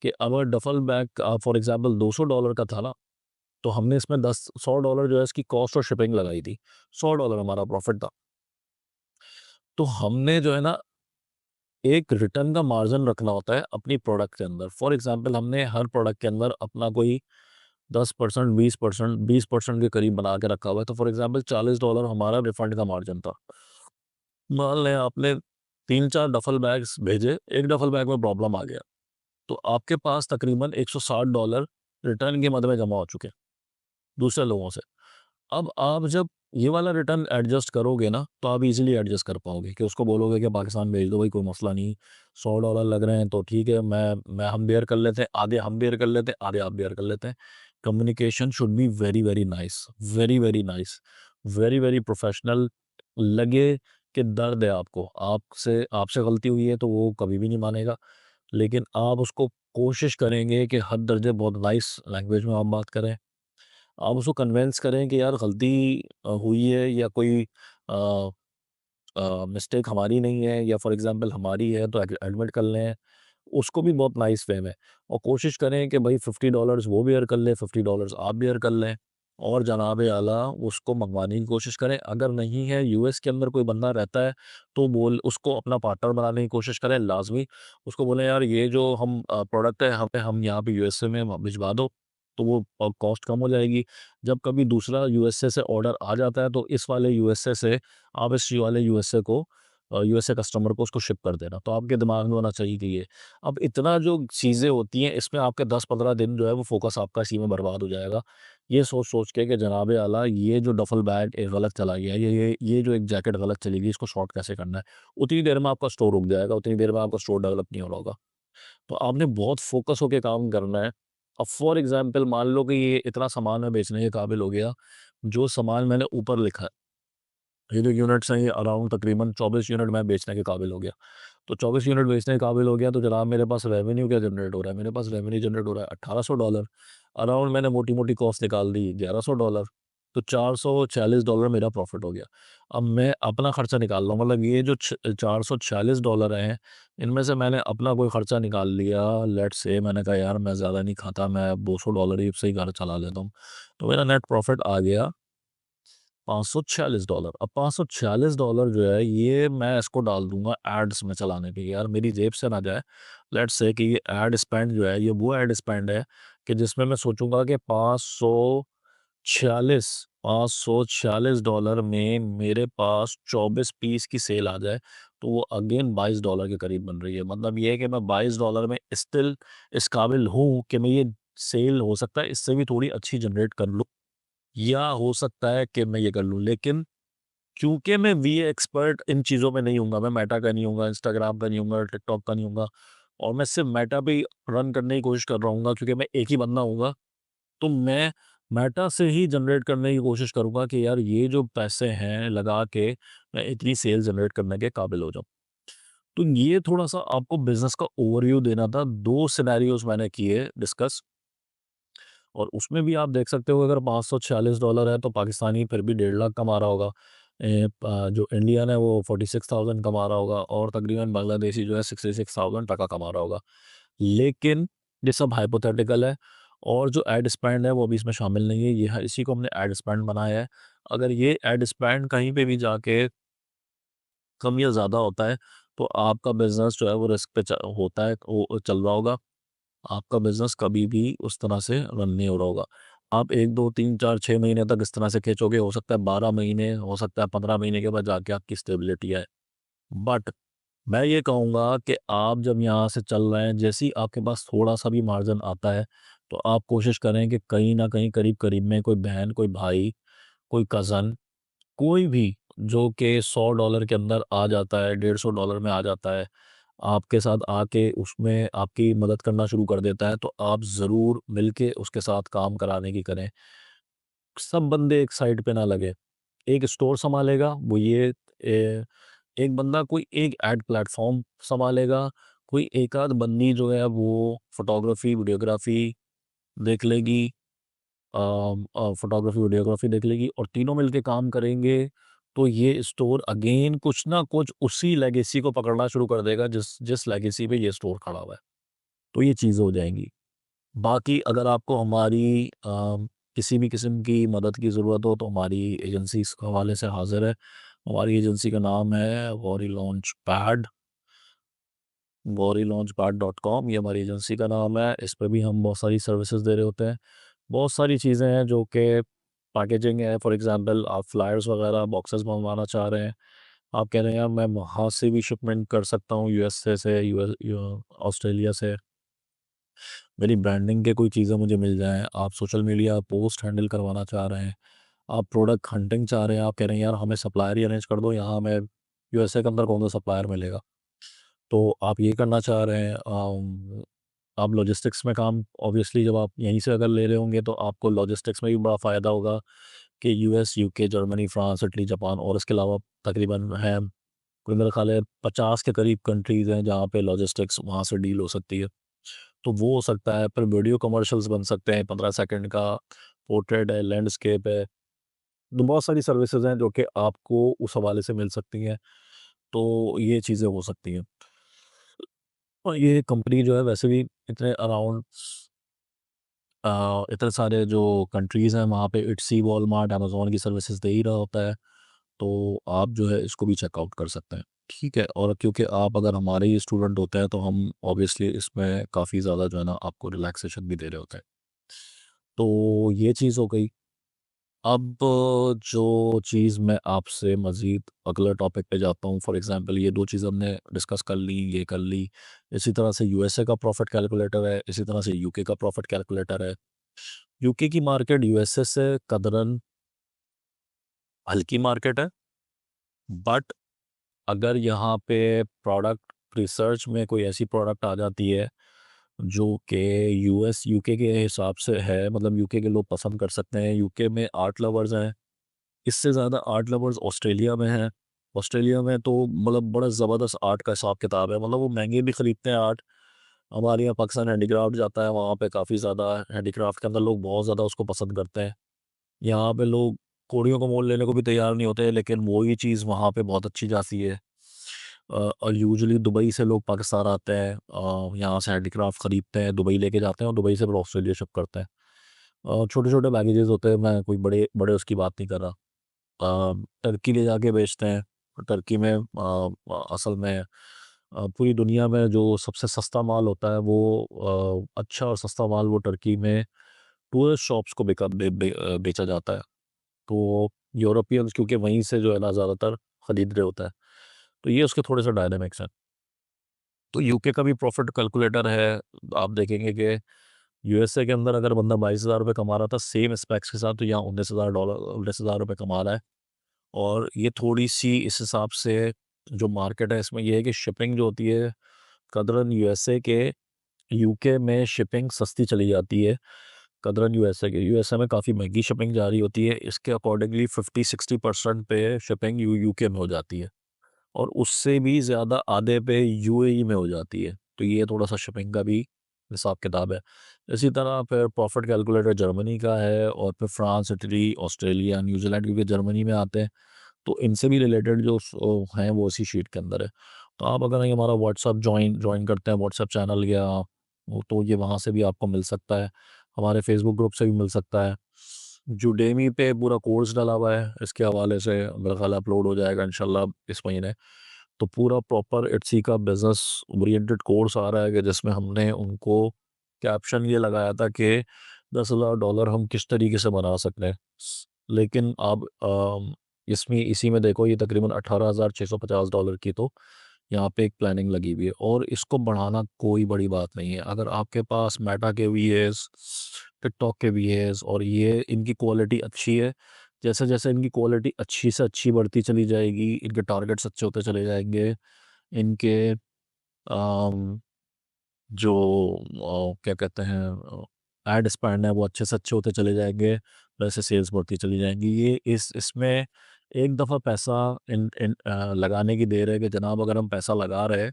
कि अगर डफल बैग फॉर एग्जांपल $200 का था ना, तो हमने इसमें 10 $100 जो है इसकी कॉस्ट और शिपिंग लगाई थी। $100 हमारा प्रॉफिट था। तो हमने जो है ना एक रिटर्न का मार्जिन रखना होता है अपनी प्रोडक्ट के अंदर। फॉर एग्जांपल हमने हर प्रोडक्ट के अंदर अपना कोई 10%, 20%, 20% के करीब बना के रखा हुआ है। तो फॉर एग्जांपल $40 हमारा रिफंड का मार्जिन था। मान लें आपने 3-4 डफल बैग्स भेजे, एक डफल बैग में प्रॉब्लम आ गया, तो आपके पास तकरीबन $160 रिटर्न के मद में जमा हो चुके हैं दूसरे लोगों से। अब आप जब ये वाला रिटर्न एडजस्ट करोगे ना, तो आप इजीली एडजस्ट कर पाओगे कि उसको बोलोगे कि पाकिस्तान भेज दो भाई, कोई मसला नहीं, $100 लग रहे हैं तो ठीक है, मैं हम बेयर कर लेते हैं, आधे हम बेयर कर लेते हैं, आधे आप बेयर कर लेते हैं। Communication should be very very nice, very very nice, very very professional. लगे कि दर्द है आपको, आपसे आपसे गलती हुई है तो वो कभी भी नहीं मानेगा, लेकिन आप उसको कोशिश करेंगे कि हद दर्जे बहुत नाइस लैंग्वेज में आप बात करें। आप उसको कन्विंस करें कि यार गलती हुई है, या कोई मिस्टेक हमारी नहीं है, या फॉर एग्जांपल हमारी है तो एडमिट कर लें, उसको भी बहुत नाइस वे में। और कोशिश करें कि भाई $50 वो बेयर कर ले, $50 आप बेयर कर लें, और जनाब आला उसको मंगवाने की कोशिश करें। अगर नहीं है, यूएस के अंदर कोई बंदा रहता है, तो बोल उसको अपना पार्टनर बनाने की कोशिश करें लाजमी। उसको बोलें यार ये जो हम प्रोडक्ट है हम यहाँ पे यूएसए में भिजवा दो, तो वो कॉस्ट कम हो जाएगी। जब कभी दूसरा यूएसए से ऑर्डर आ जाता है, तो इस वाले यूएसए से आप इस वाले यूएसए को यूएसए कस्टमर को उसको शिप कर देना। तो आपके दिमाग में होना चाहिए कि ये अब इतना जो चीज़ें होती हैं, इसमें आपके 10-15 दिन जो है वो फ़ोकस आपका इसी में बर्बाद हो जाएगा। ये सोच-सोच के कि जनाब आला ये जो डफ़ल बैग गलत चला गया, ये जो एक जैकेट गलत चली गई, इसको शॉर्ट कैसे करना है? उतनी देर में आपका स्टोर रुक जाएगा, उतनी देर में आपका स्टोर डेवलप नहीं हो रहा होगा। तो आपने बहुत फ़ोकस होके काम करना है। अब फॉर एग्ज़ाम्पल मान लो कि ये इतना सामान मैं बेचने के काबिल हो गया, जो सामान मैंने ऊपर लिखा है, ये जो यूनिट्स हैं ये अराउंड तकरीबन 24 यूनिट मैं बेचने के काबिल हो गया। तो 24 यूनिट बेचने के काबिल हो गया, तो जनाब मेरे पास रेवेन्यू क्या जनरेट हो रहा है? मेरे पास रेवेन्यू जनरेट हो रहा है $1800। अराउंड मैंने मोटी-मोटी कॉस्ट निकाल दी $1100, तो $446 मेरा प्रॉफ़िट हो गया। अब मैं अपना खर्चा निकाल रहा हूँ, मतलब ये जो $446 हैं, इनमें से मैंने अपना कोई खर्चा निकाल लिया। लेट्स से मैंने कहा यार मैं ज़्यादा नहीं खाता, मैं $200 ही से ही घर चला लेता हूँ। तो मेरा नेट प्रॉफ़िट आ गया $546। अब $546 जो है ये मैं इसको डाल दूँगा एड्स में चलाने के लिए, यार मेरी जेब से ना जाए। लेट्स से कि ये एड स्पेंड जो है, ये वो एड स्पेंड है कि जिसमें मैं सोचूँगा कि 546 में मेरे पास 24 पीस की सेल आ जाए, तो वो अगेन $22 के करीब बन रही है। मतलब ये है कि मैं $22 में स्टिल इस काबिल हूँ कि मैं ये सेल हो सकता है इससे भी थोड़ी अच्छी जनरेट कर लूँ, या हो सकता है कि मैं ये कर लूँ। लेकिन क्योंकि मैं वीए एक्सपर्ट इन चीज़ों में नहीं हूँगा, मैं मेटा का नहीं हूँगा, इंस्टाग्राम का नहीं हूँगा, टिकटॉक का नहीं हूँगा, और मैं सिर्फ़ मेटा पे ही रन करने की कोशिश कर रहा हूँगा, क्योंकि मैं एक ही बंदा हूँगा, तो मैं मेटा से ही जनरेट करने की कोशिश करूँगा कि यार ये जो पैसे हैं लगा के मैं इतनी सेल जनरेट करने के काबिल हो जाऊँ। तो ये थोड़ा-सा आपको बिज़नेस का ओवरव्यू देना था। 2 सिनेरियोज़ मैंने किए डिस्कस, और उसमें भी आप देख सकते हो अगर $546 है तो पाकिस्तानी फिर भी 1.5 लाख कमा रहा होगा। जो इंडियन है वो 46,000 कमा रहा होगा, और तकरीबन बांग्लादेशी जो है 66,000 टका कमा रहा होगा। लेकिन ये सब हाइपोथेटिकल है, और जो एड स्पेंड है वो भी इसमें शामिल नहीं है, ये है इसी को हमने एड स्पेंड बनाया है। अगर ये एड स्पेंड कहीं पे भी जाके कम या ज़्यादा होता है, तो आपका बिज़नेस जो है वो रिस्क पे होता है, वो चल रहा होगा। आपका बिज़नेस कभी भी उस तरह से रन नहीं हो रहा होगा। आप 1, 2, 3, 4, 6 महीने तक इस तरह से खींचोगे, हो सकता है 12 महीने, हो सकता है 15 महीने के बाद जाके आपकी स्टेबिलिटी आए। बट मैं ये कहूँगा कि आप जब यहाँ से चल रहे हैं, जैसे ही आपके पास थोड़ा-सा भी मार्जिन आता है, तो आप कोशिश करें कि कहीं न कहीं करीब-करीब में कोई बहन, कोई भाई, कोई कज़न, कोई भी जो कि $100 के अंदर आ जाता है, $150 में आ जाता है, आपके साथ आके उसमें आपकी मदद करना शुरू कर देता है, तो आप ज़रूर मिलके उसके साथ काम कराने की करें। सब बंदे एक साइड पे ना लगे। एक स्टोर सँभालेगा, वो ये एक बंदा कोई एक एड प्लेटफ़ॉर्म सँभालेगा, कोई एक आध बंदी जो है वो फ़ोटोग्राफ़ी, वीडियोग्राफ़ी देख लेगी, फ़ोटोग्राफ़ी, वीडियोग्राफ़ी देख लेगी और तीनों मिलके काम करेंगे, तो ये स्टोर अगेन कुछ ना कुछ उसी लेगेसी को पकड़ना शुरू कर देगा जिस जिस लेगेसी पे ये स्टोर खड़ा हुआ है। तो ये चीज़ें हो जाएँगी। बाकी अगर आपको हमारी किसी भी किस्म की मदद की ज़रूरत हो, तो हमारी एजेंसी इस हवाले से हाज़िर है। हमारी एजेंसी का नाम है गौरी लॉन्चपैड, ये हमारी एजेंसी का नाम है। इस पे भी हम बहुत सारी सर्विसेज़ दे रहे होते हैं। बहुत सारी चीज़ें हैं जो कि पैकेजिंग है, फॉर एग्ज़ाम्पल आप फ्लायर्स वगैरह बॉक्सेस मंगवाना चाह रहे हैं। आप कह रहे हैं यार मैं वहाँ से भी शिपमेंट कर सकता हूँ, यूएसए से, ऑस्ट्रेलिया से। मेरी ब्रांडिंग के कोई चीज़ें मुझे मिल जाएँ। आप सोशल मीडिया पोस्ट हैंडल करवाना चाह रहे हैं। आप प्रोडक्ट हंटिंग चाह रहे हैं, आप कह रहे हैं यार हमें सप्लायर ही अरेंज कर दो, यहाँ हमें यूएसए के अंदर कौन सा सप्लायर मिलेगा। तो आप ये करना चाह रहे हैं। आप लॉजिस्टिक्स में काम ऑब्वियसली जब आप यहीं से अगर ले रहे होंगे तो आपको लॉजिस्टिक्स में भी बड़ा फ़ायदा होगा कि US, UK, Germany, France, Italy, Japan और इसके अलावा तकरीबन है कोई मेरा ख़्याल है 50 के करीब कंट्रीज़ हैं जहाँ पे लॉजिस्टिक्स वहाँ से डील हो सकती है। तो वो हो सकता है, फिर वीडियो कमर्शियल्स बन सकते हैं 15 सेकंड का, पोर्ट्रेट है, लैंडस्केप है। तो बहुत सारी सर्विसेज़ हैं जो कि आपको उस हवाले से मिल सकती हैं। तो ये चीज़ें हो सकती हैं। और ये कंपनी जो है वैसे भी इतने अराउंड इतने सारे जो कंट्रीज़ हैं वहाँ पे इट्सी, वॉलमार्ट, अमेज़न की सर्विसेज़ दे ही रहा होता है। तो आप जो है इसको भी चेकआउट कर सकते हैं। ठीक है? और क्योंकि आप अगर हमारे ही स्टूडेंट होते हैं तो हम ऑब्वियसली इसमें काफ़ी ज़्यादा जो है ना आपको रिलैक्सेशन भी दे रहे होते हैं। तो ये चीज़ हो गई। अब जो चीज़ मैं आपसे मज़ीद अगला टॉपिक पे जाता हूँ, फॉर एग्ज़ाम्पल ये 2 चीज़ हमने डिस्कस कर ली, ये कर ली। इसी तरह से यूएसए का प्रॉफ़िट कैलकुलेटर है, इसी तरह से यूके का प्रॉफ़िट कैलकुलेटर है। यूके की मार्केट यूएसए से कदरन हल्की मार्केट है, बट अगर यहाँ पे प्रोडक्ट रिसर्च में कोई ऐसी प्रोडक्ट आ जाती है जो कि यूएस यूके के हिसाब से है, मतलब यूके के लोग पसंद कर सकते हैं। यूके में आर्ट लवर्स हैं, इससे ज़्यादा आर्ट लवर्स ऑस्ट्रेलिया में हैं। ऑस्ट्रेलिया में तो मतलब बड़ा ज़बरदस्त आर्ट का हिसाब किताब है, मतलब वो महंगे भी ख़रीदते हैं आर्ट। हमारे यहाँ पाकिस्तान हैंडीक्राफ्ट जाता है, वहाँ पे काफ़ी ज़्यादा हैंडीक्राफ्ट के अंदर लोग बहुत ज़्यादा उसको पसंद करते हैं। यहाँ पे लोग कौड़ियों का मोल लेने को भी तैयार नहीं होते, लेकिन वही चीज़ वहाँ पे बहुत अच्छी जाती है। और यूजुअली दुबई से लोग पाकिस्तान आते हैं, यहाँ से हैंडीक्राफ्ट ख़रीदते हैं, दुबई लेके जाते हैं और दुबई से फिर ऑस्ट्रेलिया शिप करते हैं। छोटे-छोटे बैगेजेस होते हैं, मैं कोई बड़े बड़े उसकी बात नहीं कर रहा। टर्की ले जाके बेचते हैं। टर्की में असल में पूरी दुनिया में जो सबसे सस्ता माल होता है वो अच्छा और सस्ता माल वो टर्की में टूरिस्ट शॉप्स को बेचा जाता है। तो यूरोपियंस क्योंकि वहीं से जो है ना ज़्यादातर ख़रीद रहे होता है। तो ये उसके थोड़े से डायनामिक्स हैं। तो यूके का भी प्रॉफ़िट कैलकुलेटर है। आप देखेंगे कि यूएसए के अंदर अगर बंदा ₹22,000 कमा रहा था सेम स्पेक्स के साथ, तो यहाँ ₹19,000 कमा रहा है। और ये थोड़ी-सी इस हिसाब से जो मार्केट है इसमें ये है कि शिपिंग जो होती है कदरन यूएसए के यूके में शिपिंग सस्ती चली जाती है कदरन यूएसए के। यूएसए में काफ़ी महंगी शिपिंग जा रही होती है, इसके अकॉर्डिंगली 50-60% पे शिपिंग यूके में हो जाती है और उससे भी ज़्यादा आधे पे यूएई में हो जाती है। तो ये थोड़ा-सा शिपिंग का भी हिसाब-किताब है। इसी तरह फिर प्रॉफ़िट कैलकुलेटर जर्मनी का है और फिर फ्रांस, इटली, ऑस्ट्रेलिया, न्यूज़ीलैंड क्योंकि जर्मनी में आते हैं। तो इनसे भी रिलेटेड जो हैं वो इसी शीट के अंदर है। तो आप अगर ये हमारा व्हाट्सएप जॉइन जॉइन करते हैं व्हाट्सएप चैनल या वो तो ये वहाँ से भी आपको मिल सकता है। हमारे फेसबुक ग्रुप से भी मिल सकता है। यूडेमी पे पूरा कोर्स डाला हुआ है इसके हवाले से, मेरा ख्याल अपलोड हो जाएगा इंशाल्लाह इस महीने। तो पूरा प्रॉपर इट्सी का बिज़नेस ओरिएंटेड कोर्स आ रहा है कि जिसमें हमने उनको कैप्शन ये लगाया था कि $10,000 हम किस तरीके से बना सकते हैं। लेकिन अब इसमें इसी में देखो ये तकरीबन $18,650 की तो यहाँ पे एक प्लानिंग लगी हुई है, और इसको बढ़ाना कोई बड़ी बात नहीं है। अगर आपके पास मेटा के वीएस, टिकटॉक के वीएस और ये इनकी क्वालिटी अच्छी है, जैसे जैसे इनकी क्वालिटी अच्छी से अच्छी बढ़ती चली जाएगी, इनके टारगेट्स अच्छे होते चले जाएंगे, इनके अम, जो क्या कहते हैं एड स्पेंड है वो अच्छे से अच्छे होते चले जाएंगे, वैसे सेल्स बढ़ती चली जाएंगी। ये इसमें एक दफ़ा पैसा लगाने की देर है कि जनाब अगर हम पैसा लगा रहे हैं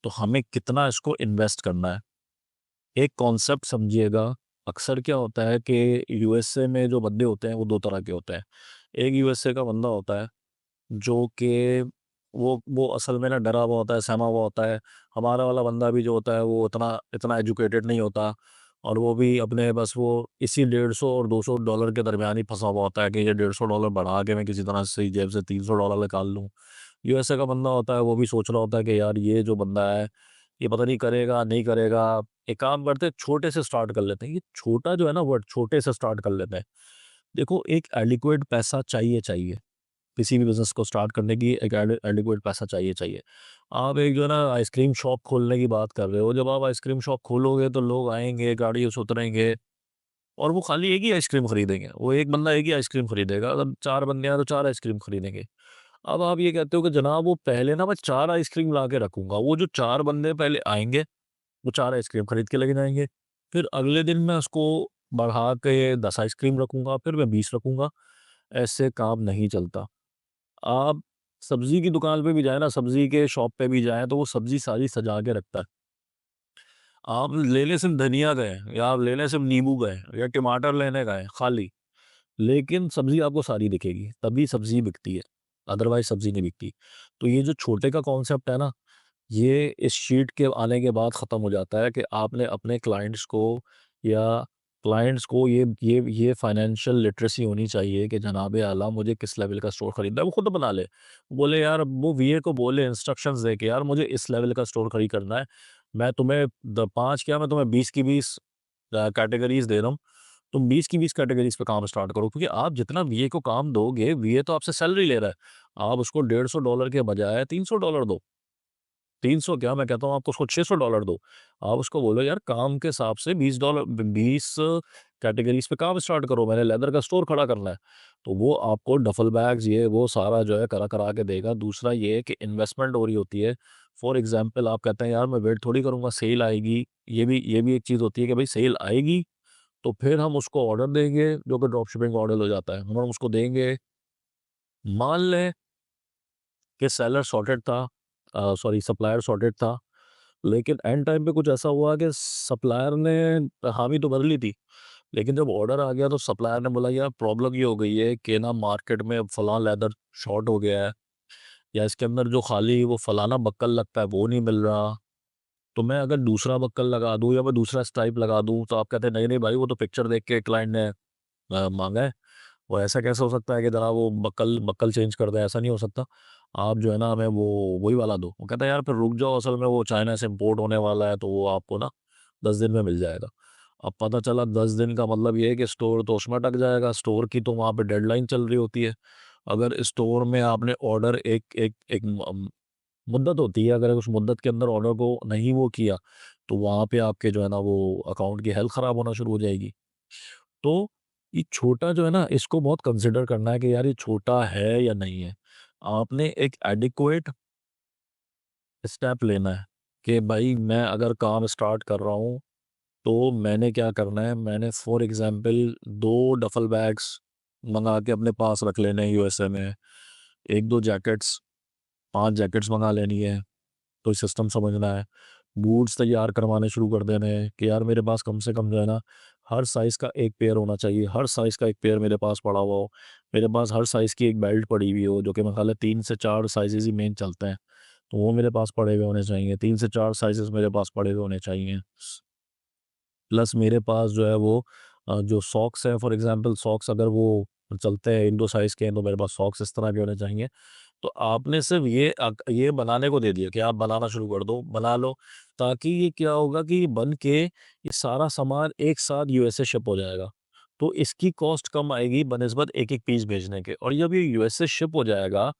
तो हमें कितना इसको इन्वेस्ट करना है। एक कॉन्सेप्ट समझिएगा, अक्सर क्या होता है कि यूएसए में जो बंदे होते हैं वो दो तरह के होते हैं। एक यूएसए का बंदा होता है जो कि वो असल में ना डरा हुआ होता है, सहमा हुआ होता है। हमारा वाला बंदा भी जो होता है वो इतना इतना एजुकेटेड नहीं होता, और वो भी अपने बस वो इसी 150 और $200 के दरमियान ही फंसा हुआ होता है कि ये $150 बढ़ा के मैं किसी तरह से जेब से $300 निकाल लूँ। यूएसए का बंदा होता है वो भी सोच रहा होता है कि यार ये जो बंदा है ये पता नहीं करेगा नहीं करेगा। एक काम करते हैं, छोटे से स्टार्ट कर लेते हैं। ये छोटा जो है ना वर्ड, छोटे से स्टार्ट कर लेते हैं। देखो एक एडिक्वेट पैसा चाहिए चाहिए किसी भी बिज़नेस को स्टार्ट करने की, एक एडिक्वेट पैसा चाहिए चाहिए। आप एक जो है ना आइसक्रीम शॉप खोलने की बात कर रहे हो, जब आप आइसक्रीम शॉप खोलोगे तो लोग आएँगे, गाड़ियों से उतरेंगे और वो खाली एक ही आइसक्रीम खरीदेंगे। वो एक बंदा एक ही आइसक्रीम खरीदेगा, अगर 4 बंदे हैं तो 4 आइसक्रीम खरीदेंगे। अब आप ये कहते हो कि जनाब वो पहले ना मैं 4 आइसक्रीम ला के रखूँगा, वो जो 4 बंदे पहले आएँगे, वो 4 आइसक्रीम खरीद के लेके जाएँगे। फिर अगले दिन मैं उसको बढ़ा के 10 आइसक्रीम रखूँगा, फिर मैं 20 रखूँगा। ऐसे काम नहीं चलता। आप सब्ज़ी की दुकान पे भी जाएँ ना, सब्ज़ी के शॉप पे भी जाएँ, तो वो सब्ज़ी सारी सजा के रखता है। आप लेने सिर्फ़ धनिया गए या आप लेने सिर्फ़ नींबू गए या टमाटर लेने गए खाली, लेकिन सब्ज़ी आपको सारी दिखेगी, तभी सब्ज़ी बिकती है, अदरवाइज़ सब्ज़ी नहीं बिकती। तो ये जो छोटे का कॉन्सेप्ट है ना, ये इस शीट के आने के बाद ख़त्म हो जाता है कि आपने अपने क्लाइंट्स को ये फाइनेंशियल लिटरेसी होनी चाहिए कि जनाब आला मुझे किस लेवल का स्टोर खरीदना है, वो खुद बना ले। बोले यार वो वीए को बोले इंस्ट्रक्शंस दे के यार मुझे इस लेवल का स्टोर खरीद करना है। मैं तुम्हें 5 क्या मैं तुम्हें 20 की 20 कैटेगरीज़ दे रहा हूँ। तुम 20 की 20 कैटेगरीज़ पे काम स्टार्ट करो, क्योंकि आप जितना वीए को काम दोगे, वीए तो आपसे सैलरी ले रहा है। आप उसको $150 के बजाय $300 दो। 300 क्या, मैं कहता हूँ आपको उसको $600 दो। आप उसको बोलो यार काम के हिसाब से $20 कैटेगरीज़ पे काम स्टार्ट करो, मैंने लेदर का स्टोर खड़ा करना है। तो वो आपको डफल बैग्स ये वो सारा जो है करा के देगा। दूसरा ये है कि इन्वेस्टमेंट हो रही होती है। फॉर एग्ज़ाम्पल आप कहते हैं यार मैं वेट थोड़ी करूँगा, सेल आएगी। ये भी एक चीज़ होती है कि भाई सेल आएगी, तो फिर हम उसको ऑर्डर देंगे जो कि ड्रॉप शिपिंग ऑर्डर हो जाता है। हम उसको देंगे, मान लें कि सेलर सॉर्टेड था, सॉरी सप्लायर सॉर्टेड था, लेकिन एंड टाइम पे कुछ ऐसा हुआ कि सप्लायर ने हामी तो भर ली थी, लेकिन जब ऑर्डर आ गया तो सप्लायर ने बोला यार प्रॉब्लम ये हो गई है कि ना मार्केट में फलां लेदर शॉर्ट हो गया है, या इसके अंदर जो खाली वो फलाना बक्कल लगता है वो नहीं मिल रहा। तो मैं अगर दूसरा बक्कल लगा दूं या मैं दूसरा स्ट्राइप लगा दूं, तो आप कहते हैं नहीं नहीं भाई वो तो पिक्चर देख के क्लाइंट ने मांगा है, वो ऐसा कैसे हो सकता है कि जरा वो बक्कल बक्कल चेंज कर दे, ऐसा नहीं हो सकता। आप जो है ना हमें वो वही वाला दो। वो कहता है यार फिर रुक जाओ, असल में वो चाइना से इम्पोर्ट होने वाला है, तो वो आपको ना 10 दिन में मिल जाएगा। अब पता चला 10 दिन का मतलब ये है कि स्टोर तो उसमें अटक जाएगा, स्टोर की तो वहाँ पे डेडलाइन चल रही होती है। अगर स्टोर में आपने ऑर्डर एक एक एक मुद्दत होती है, अगर उस मुद्दत के अंदर ऑर्डर को नहीं वो किया, तो वहाँ पे आपके जो है ना वो अकाउंट की हेल्थ ख़राब होना शुरू हो जाएगी। तो ये छोटा जो है ना इसको बहुत कंसिडर करना है कि यार ये छोटा है या नहीं है। आपने एक एडिक्वेट स्टेप लेना है कि भाई मैं अगर काम स्टार्ट कर रहा हूँ तो मैंने क्या करना है, मैंने फॉर एग्जांपल 2 डफल बैग्स मंगा के अपने पास रख लेने हैं यूएसए में, 1-2 जैकेट्स, 5 जैकेट्स मंगा लेनी है। तो सिस्टम समझना है, बूट्स तैयार करवाने शुरू कर देने हैं कि यार मेरे पास कम से कम जो है ना हर साइज़ का एक पेयर होना चाहिए, हर साइज़ का एक पेयर मेरे पास पड़ा हुआ हो। मेरे पास हर साइज़ की एक बेल्ट पड़ी हुई हो, जो कि मेरा ख़्याल है 3 से 4 साइज़ेज़ ही मेन चलते हैं, तो वो मेरे पास पड़े हुए होने चाहिए, 3 से 4 साइज़ेज़ मेरे पास पड़े हुए होने चाहिए। प्लस मेरे पास जो है वो जो सॉक्स है, फॉर एग्जांपल सॉक्स अगर वो चलते हैं इंडो साइज़ के हैं, तो मेरे पास सॉक्स इस तरह के होने चाहिए। तो आपने सिर्फ़ ये बनाने को दे दिया कि आप बनाना शुरू कर दो, बना लो, ताकि ये क्या होगा कि बन के ये सारा सामान एक साथ यूएसए शिप हो जाएगा। तो इसकी कॉस्ट कम आएगी बनिस्बत एक-एक पीस भेजने के, और जब ये यूएसए शिप हो जाएगा,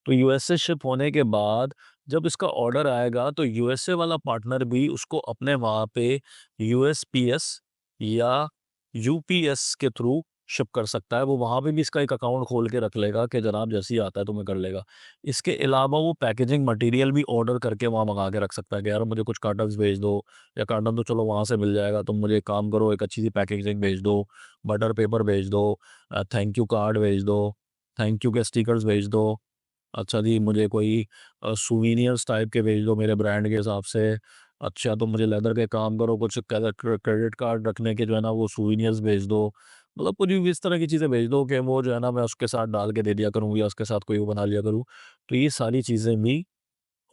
तो यूएसए शिप होने के बाद जब इसका ऑर्डर आएगा, तो यूएसए वाला पार्टनर भी उसको अपने वहाँ पे यूएसपीएस या यूपीएस के थ्रू शिप कर सकता है। वो वहाँ पे भी इसका एक अकाउंट खोल के रख लेगा कि जनाब जैसे ही आता है तुम्हें कर लेगा। इसके अलावा वो पैकेजिंग मटेरियल भी ऑर्डर करके वहाँ मँगा के रख सकता है कि यार मुझे कुछ कार्टन्स भेज दो, या कार्टन तो चलो वहाँ से मिल जाएगा, तुम मुझे एक काम करो, एक अच्छी सी पैकेजिंग भेज दो, बटर पेपर भेज दो, थैंक यू कार्ड भेज दो, थैंक यू के स्टिकर्स भेज दो। अच्छा जी, मुझे कोई सूवेनिर्स टाइप के भेज दो मेरे ब्रांड के हिसाब से। अच्छा, तो मुझे लेदर के काम करो, कुछ क्रेडिट कार्ड रखने के जो है ना वो सूवेनिर्स भेज दो। मतलब कुछ भी इस तरह की चीज़ें भेज दो कि वो जो है ना मैं उसके साथ डाल के दे दिया करूँ, या उसके साथ कोई वो बना लिया करूँ। तो ये सारी चीज़ें भी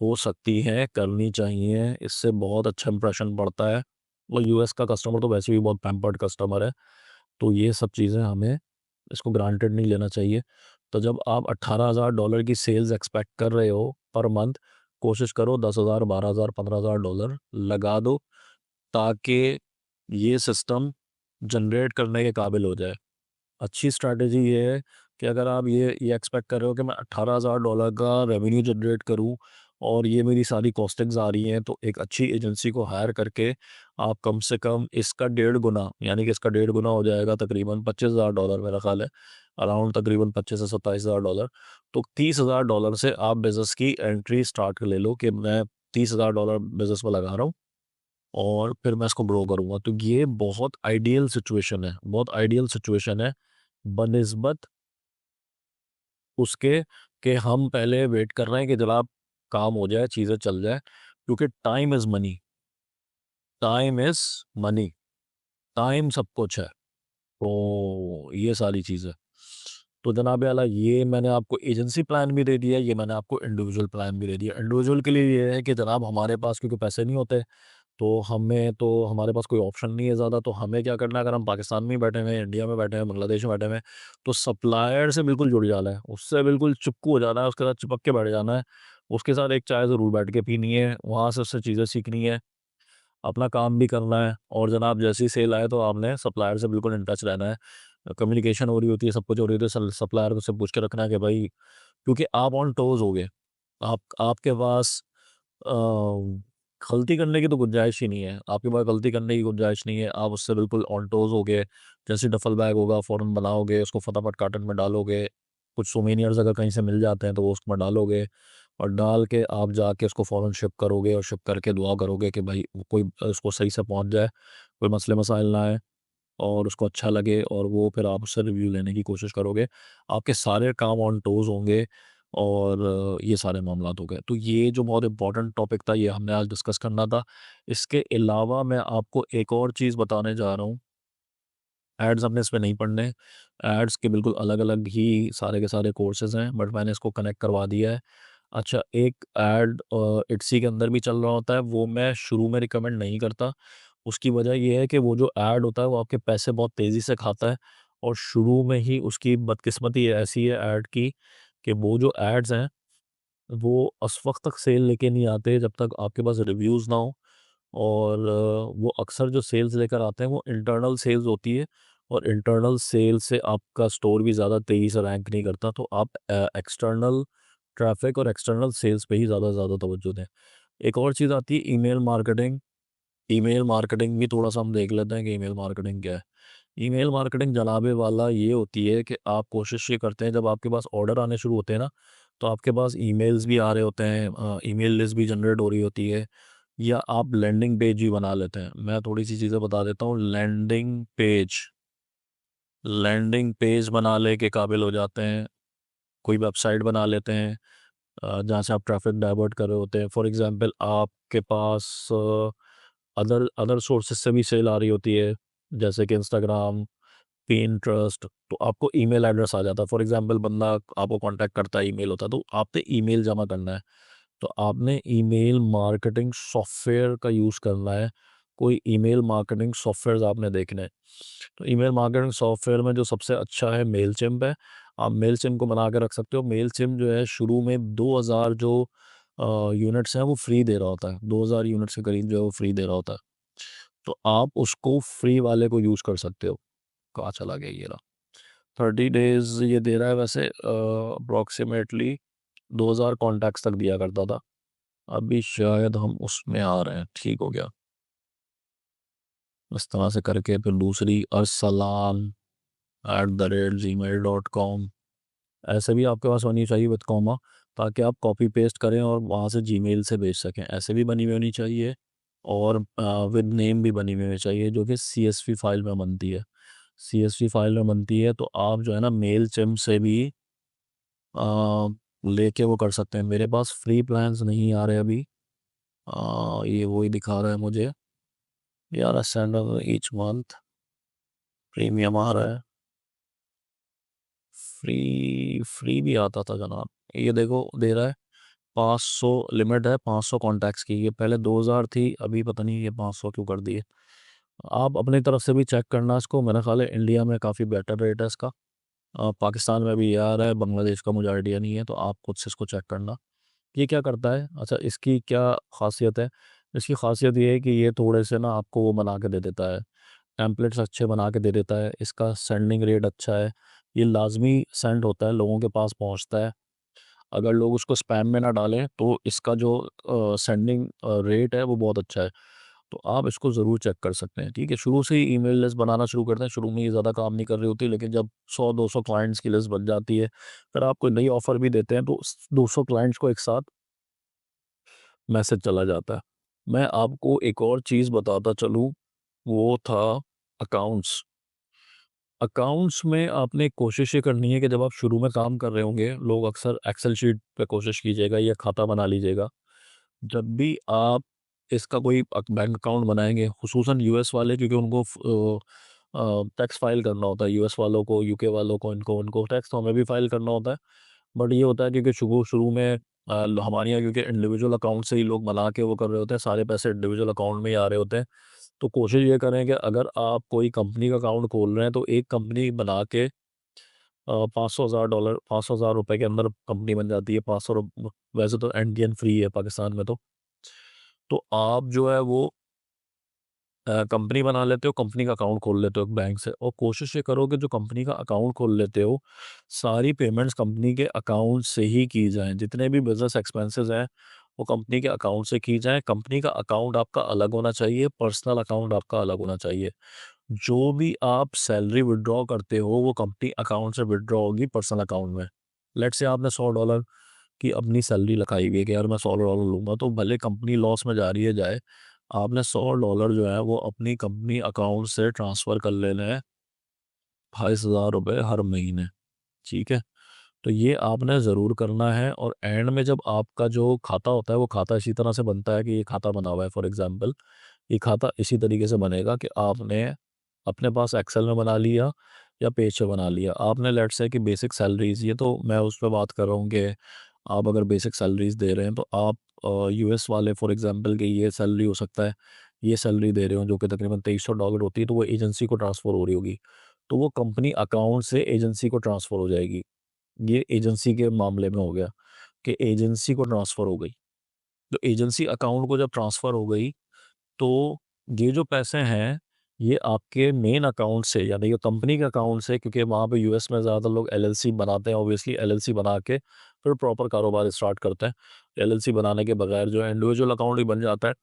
हो सकती हैं, करनी चाहिए, इससे बहुत अच्छा इंप्रेशन पड़ता है। और यूएस का कस्टमर तो वैसे भी बहुत पैम्पर्ड कस्टमर है, तो ये सब चीज़ें हमें इसको ग्रांटेड नहीं लेना चाहिए। तो जब आप $18,000 की सेल्स एक्सपेक्ट कर रहे हो पर मंथ, कोशिश करो 10,000, 12,000, $15,000 लगा दो, ताकि ये सिस्टम जनरेट करने के काबिल हो जाए। अच्छी स्ट्रैटेजी ये है कि अगर आप ये एक्सपेक्ट कर रहे हो कि मैं $18,000 का रेवेन्यू जनरेट करूं, और ये मेरी सारी कॉस्टिंग्स आ रही हैं, तो एक अच्छी एजेंसी को हायर करके आप कम से कम इसका 1.5 गुना, यानी कि इसका 1.5 गुना हो जाएगा तकरीबन $25,000 मेरा ख्याल है, अराउंड तकरीबन 25 से 27,000। तो $30,000 से आप बिज़नेस की एंट्री स्टार्ट कर ले लो कि मैं $30,000 बिज़नेस में लगा रहा हूँ, और फिर मैं इसको ग्रो करूँगा। तो ये बहुत आइडियल सिचुएशन है, बहुत आइडियल सिचुएशन है बनिस्बत उसके कि हम पहले वेट कर रहे हैं कि जनाब काम हो जाए, चीज़ें चल जाए, क्योंकि time is money, time is money, time सब कुछ है। तो ये सारी चीज़ है। तो जनाब आला, ये मैंने आपको एजेंसी प्लान भी दे दिया, ये मैंने आपको इंडिविजुअल प्लान भी दे दिया। इंडिविजुअल के लिए ये है कि जनाब हमारे पास क्योंकि पैसे नहीं होते, तो हमारे पास कोई ऑप्शन नहीं है ज़्यादा, तो हमें क्या करना है, अगर हम पाकिस्तान में ही बैठे हुए हैं, इंडिया में बैठे हैं, बांग्लादेश में बैठे हुए हैं, तो सप्लायर से बिल्कुल जुड़ जाना है, उससे बिल्कुल चिपकू हो जाना है, उसके साथ चिपक के बैठ जाना है, उसके साथ एक चाय ज़रूर बैठ के पीनी है, वहाँ से उससे चीज़ें सीखनी है, अपना काम भी करना है, और जनाब जैसी ही सेल आए तो आपने सप्लायर से बिल्कुल इन टच रहना है। कम्युनिकेशन हो रही होती है, सब कुछ हो रही होती है, सप्लायर से पूछ के रखना है कि भाई, क्योंकि आप ऑन टोज़ होगे, आपके पास अ, गलती करने की तो गुंजाइश ही नहीं है, आपके पास गलती करने की गुंजाइश नहीं है, आप उससे बिल्कुल ऑन टोज़ होगे। जैसे डफल बैग होगा फ़ौरन बनाओगे, उसको फटाफट कार्टन में डालोगे, कुछ सोवेनिर्स अगर कहीं से मिल जाते हैं तो वो उसमें डालोगे, और डाल के आप जाके उसको फ़ौरन शिप करोगे, और शिप करके दुआ करोगे कि भाई कोई उसको सही से पहुँच जाए, कोई मसले मसाइल ना आए, और उसको अच्छा लगे, और वो फिर आप उससे रिव्यू लेने की कोशिश करोगे। आपके सारे काम ऑन टोज़ होंगे, और ये सारे मामलात हो गए। तो ये जो बहुत इम्पोर्टेंट टॉपिक था, ये हमने आज डिस्कस करना था। इसके अलावा मैं आपको एक और चीज़ बताने जा रहा हूँ, एड्स हमने इसमें नहीं पढ़ने। एड्स के बिल्कुल अलग-अलग ही सारे के सारे कोर्सेज़ हैं, बट मैंने इसको कनेक्ट करवा दिया है। अच्छा, एक ऐड इट्सी के अंदर भी चल रहा होता है, वो मैं शुरू में रिकमेंड नहीं करता। उसकी वजह ये है कि वो जो ऐड होता है, वो आपके पैसे बहुत तेज़ी से खाता है, और शुरू में ही उसकी बदकिस्मती ऐसी है ऐड की, कि वो जो एड्स हैं, वो उस वक़्त तक सेल लेके नहीं आते जब तक आपके पास रिव्यूज़ ना हो, और वो अक्सर जो सेल्स लेकर आते हैं वो इंटरनल सेल्स होती है, और इंटरनल सेल से आपका स्टोर भी ज़्यादा तेज़ी से रैंक नहीं करता, तो आप एक्सटर्नल ट्रैफ़िक और एक्सटर्नल सेल्स पे ही ज़्यादा से ज़्यादा तवज्जो दें। एक और चीज़ आती है ईमेल मार्केटिंग। ईमेल मार्केटिंग भी थोड़ा-सा हम देख लेते हैं कि ईमेल मार्केटिंग क्या है। ईमेल मार्केटिंग जनाबे वाला ये होती है कि आप कोशिश ये करते हैं, जब आपके पास ऑर्डर आने शुरू होते हैं ना, तो आपके पास ईमेल्स भी आ रहे होते हैं, ईमेल लिस्ट भी जनरेट हो रही होती है, या आप लैंडिंग पेज भी बना लेते हैं। मैं थोड़ी-सी चीज़ें बता देता हूँ। लैंडिंग पेज बनाने के काबिल हो जाते हैं, कोई वेबसाइट बना लेते हैं, जहाँ से आप ट्रैफ़िक डाइवर्ट कर रहे होते हैं। फॉर एग्ज़ाम्पल आपके पास अदर अदर सोर्सेज़ से भी सेल आ रही होती है, जैसे कि इंस्टाग्राम, पिंटरेस्ट, तो आपको ईमेल एड्रेस आ जाता है। फॉर एग्ज़ाम्पल बंदा आपको कॉन्टैक्ट करता है, ईमेल होता है, तो आपने ईमेल जमा करना है। तो आपने ईमेल मार्केटिंग सॉफ्टवेयर का यूज़ करना है, कोई ईमेल मार्केटिंग सॉफ्टवेयर्स आपने देखने हैं, तो ईमेल मार्केटिंग सॉफ्टवेयर में जो सबसे अच्छा है मेलचिम्प है। आप मेलचिम्प को बना के रख सकते हो। मेलचिम्प जो है शुरू में 2000 जो यूनिट्स हैं वो फ्री दे रहा होता है, 2000 यूनिट्स के करीब जो है वो फ्री दे रहा होता है। तो आप उसको फ्री वाले को यूज़ कर सकते हो। कहाँ चला गया ये रहा। 30 डेज़ ये दे रहा है वैसे, अप्रॉक्सीमेटली 2000 कॉन्टैक्ट्स तक दिया करता था। अभी शायद हम उसमें आ रहे हैं, ठीक हो गया। इस तरह से करके फिर दूसरी arsalan@gmail.com, ऐसे भी आपके पास होनी चाहिए विद कॉमा, ताकि आप कॉपी पेस्ट करें और वहाँ से जीमेल से भेज सकें। ऐसे भी बनी हुई होनी चाहिए और विद नेम भी बनी हुई होनी चाहिए, जो कि सीएसवी फाइल में बनती है। सीएसवी फाइल में बनती है तो आप जो है ना मेलचिम्प से भी लेके वो कर सकते हैं। मेरे पास फ्री प्लान्स नहीं आ रहे अभी। ये वही दिखा रहा है मुझे, यार सेंड ईच मंथ प्रीमियम आ रहा है। फ्री भी आता था जनाब। ये देखो दे रहा है 500 लिमिट है, 500 कॉन्टैक्ट्स की। ये पहले 2000 थी, अभी पता नहीं ये 500 क्यों कर दिए। आप अपनी तरफ से भी चेक करना इसको। मेरा ख्याल है इंडिया में काफ़ी बेटर रेट है इसका। पाकिस्तान में भी ये आ रहा है, बांग्लादेश का मुझे आइडिया नहीं है, तो आप खुद से इसको चेक करना। ये क्या करता है, अच्छा इसकी क्या ख़ासियत है। इसकी ख़ासियत ये है कि ये थोड़े से ना आपको वो बना के दे देता है, टेम्पलेट्स अच्छे बना के दे देता है। इसका सेंडिंग रेट अच्छा है, ये लाजमी सेंड होता है, लोगों के पास पहुंचता है। अगर लोग उसको स्पैम में ना डालें तो इसका जो सेंडिंग रेट है वो बहुत अच्छा है। तो आप इसको ज़रूर चेक कर सकते हैं, ठीक है। शुरू से ही ईमेल लिस्ट बनाना शुरू करते हैं। शुरू में ये ज़्यादा काम नहीं कर रही होती, लेकिन जब 100-200 क्लाइंट्स की लिस्ट बन जाती है, फिर आप कोई नई ऑफ़र भी देते हैं तो 200 क्लाइंट्स को एक साथ मैसेज चला जाता है। मैं आपको एक और चीज़ बताता चलूँ, वो था अकाउंट्स। अकाउंट्स में आपने कोशिश ये करनी है कि जब आप शुरू में काम कर रहे होंगे, लोग अक्सर एक्सेल शीट पे कोशिश कीजिएगा या खाता बना लीजिएगा। जब भी आप इसका कोई बैंक अकाउंट बनाएँगे, खुसूसन यूएस वाले, क्योंकि उनको टैक्स फ़ाइल करना होता है, यूएस वालों को, यूके वालों को, इनको उनको टैक्स तो हमें भी फ़ाइल करना होता है। बट ये होता है क्योंकि शुरू शुरू में हमारे यहाँ क्योंकि इंडिविजुअल अकाउंट से ही लोग बना के वो कर रहे होते हैं, सारे पैसे इंडिविजुअल अकाउंट में ही आ रहे होते हैं। तो कोशिश ये करें कि अगर आप कोई कंपनी का अकाउंट खोल रहे हैं तो एक कंपनी बना के 500,000 500,000 रुपए के अंदर कंपनी बन जाती है। 500 वैसे तो एनटीएन फ्री है पाकिस्तान में तो आप जो है वो कंपनी बना लेते हो, कंपनी का अकाउंट खोल लेते हो एक बैंक से, और कोशिश ये करो कि जो कंपनी का अकाउंट खोल लेते हो, सारी पेमेंट्स कंपनी के अकाउंट से ही की जाएँ। जितने भी बिज़नेस एक्सपेंसेस हैं, वो कंपनी के अकाउंट से की जाएँ। कंपनी का अकाउंट आपका अलग होना चाहिए, पर्सनल अकाउंट आपका अलग होना चाहिए। जो भी आप सैलरी विथड्रॉ करते हो, वो कंपनी अकाउंट से विथड्रॉ होगी पर्सनल अकाउंट में। लेट्स से आपने $100 की अपनी सैलरी लगाई हुई है कि यार मैं $100 लूँगा, तो भले कंपनी लॉस में जा रही है जाए, आपने $100 जो है वो अपनी कंपनी अकाउंट से ट्रांसफ़र कर लेने हैं, 22,000 रुपए हर महीने, ठीक है? तो ये आपने ज़रूर करना है, और एंड में जब आपका जो खाता होता है, वो खाता इसी तरह से बनता है कि ये खाता बना हुआ है फॉर एग्ज़ाम्पल, ये खाता इसी तरीके से बनेगा कि आपने अपने पास एक्सेल में बना लिया या पेज पे बना लिया। आपने लेट्स से कि बेसिक सैलरीज़, ये तो मैं उस पे बात कर रहा हूँ कि आप अगर बेसिक सैलरीज़ दे रहे हैं तो आप यूएस वाले फॉर एग्ज़ाम्पल की ये सैलरी हो सकता है, ये सैलरी दे रहे हो जो कि तकरीबन $2300 होती है, तो वो एजेंसी को ट्रांसफ़र हो रही होगी। तो वो कंपनी अकाउंट से एजेंसी को ट्रांसफ़र हो जाएगी। ये एजेंसी के मामले में हो गया कि एजेंसी को ट्रांसफ़र हो गई। तो एजेंसी अकाउंट को जब ट्रांसफ़र हो गई, तो ये जो पैसे हैं, ये आपके मेन अकाउंट से, यानी कि कंपनी के अकाउंट से, क्योंकि वहाँ पे यूएस में ज़्यादातर लोग एलएलसी बनाते हैं, ऑब्वियसली एलएलसी बना के फिर प्रॉपर कारोबार स्टार्ट करते हैं। एलएलसी बनाने के बगैर जो है इंडिविजुअल अकाउंट ही बन जाता है,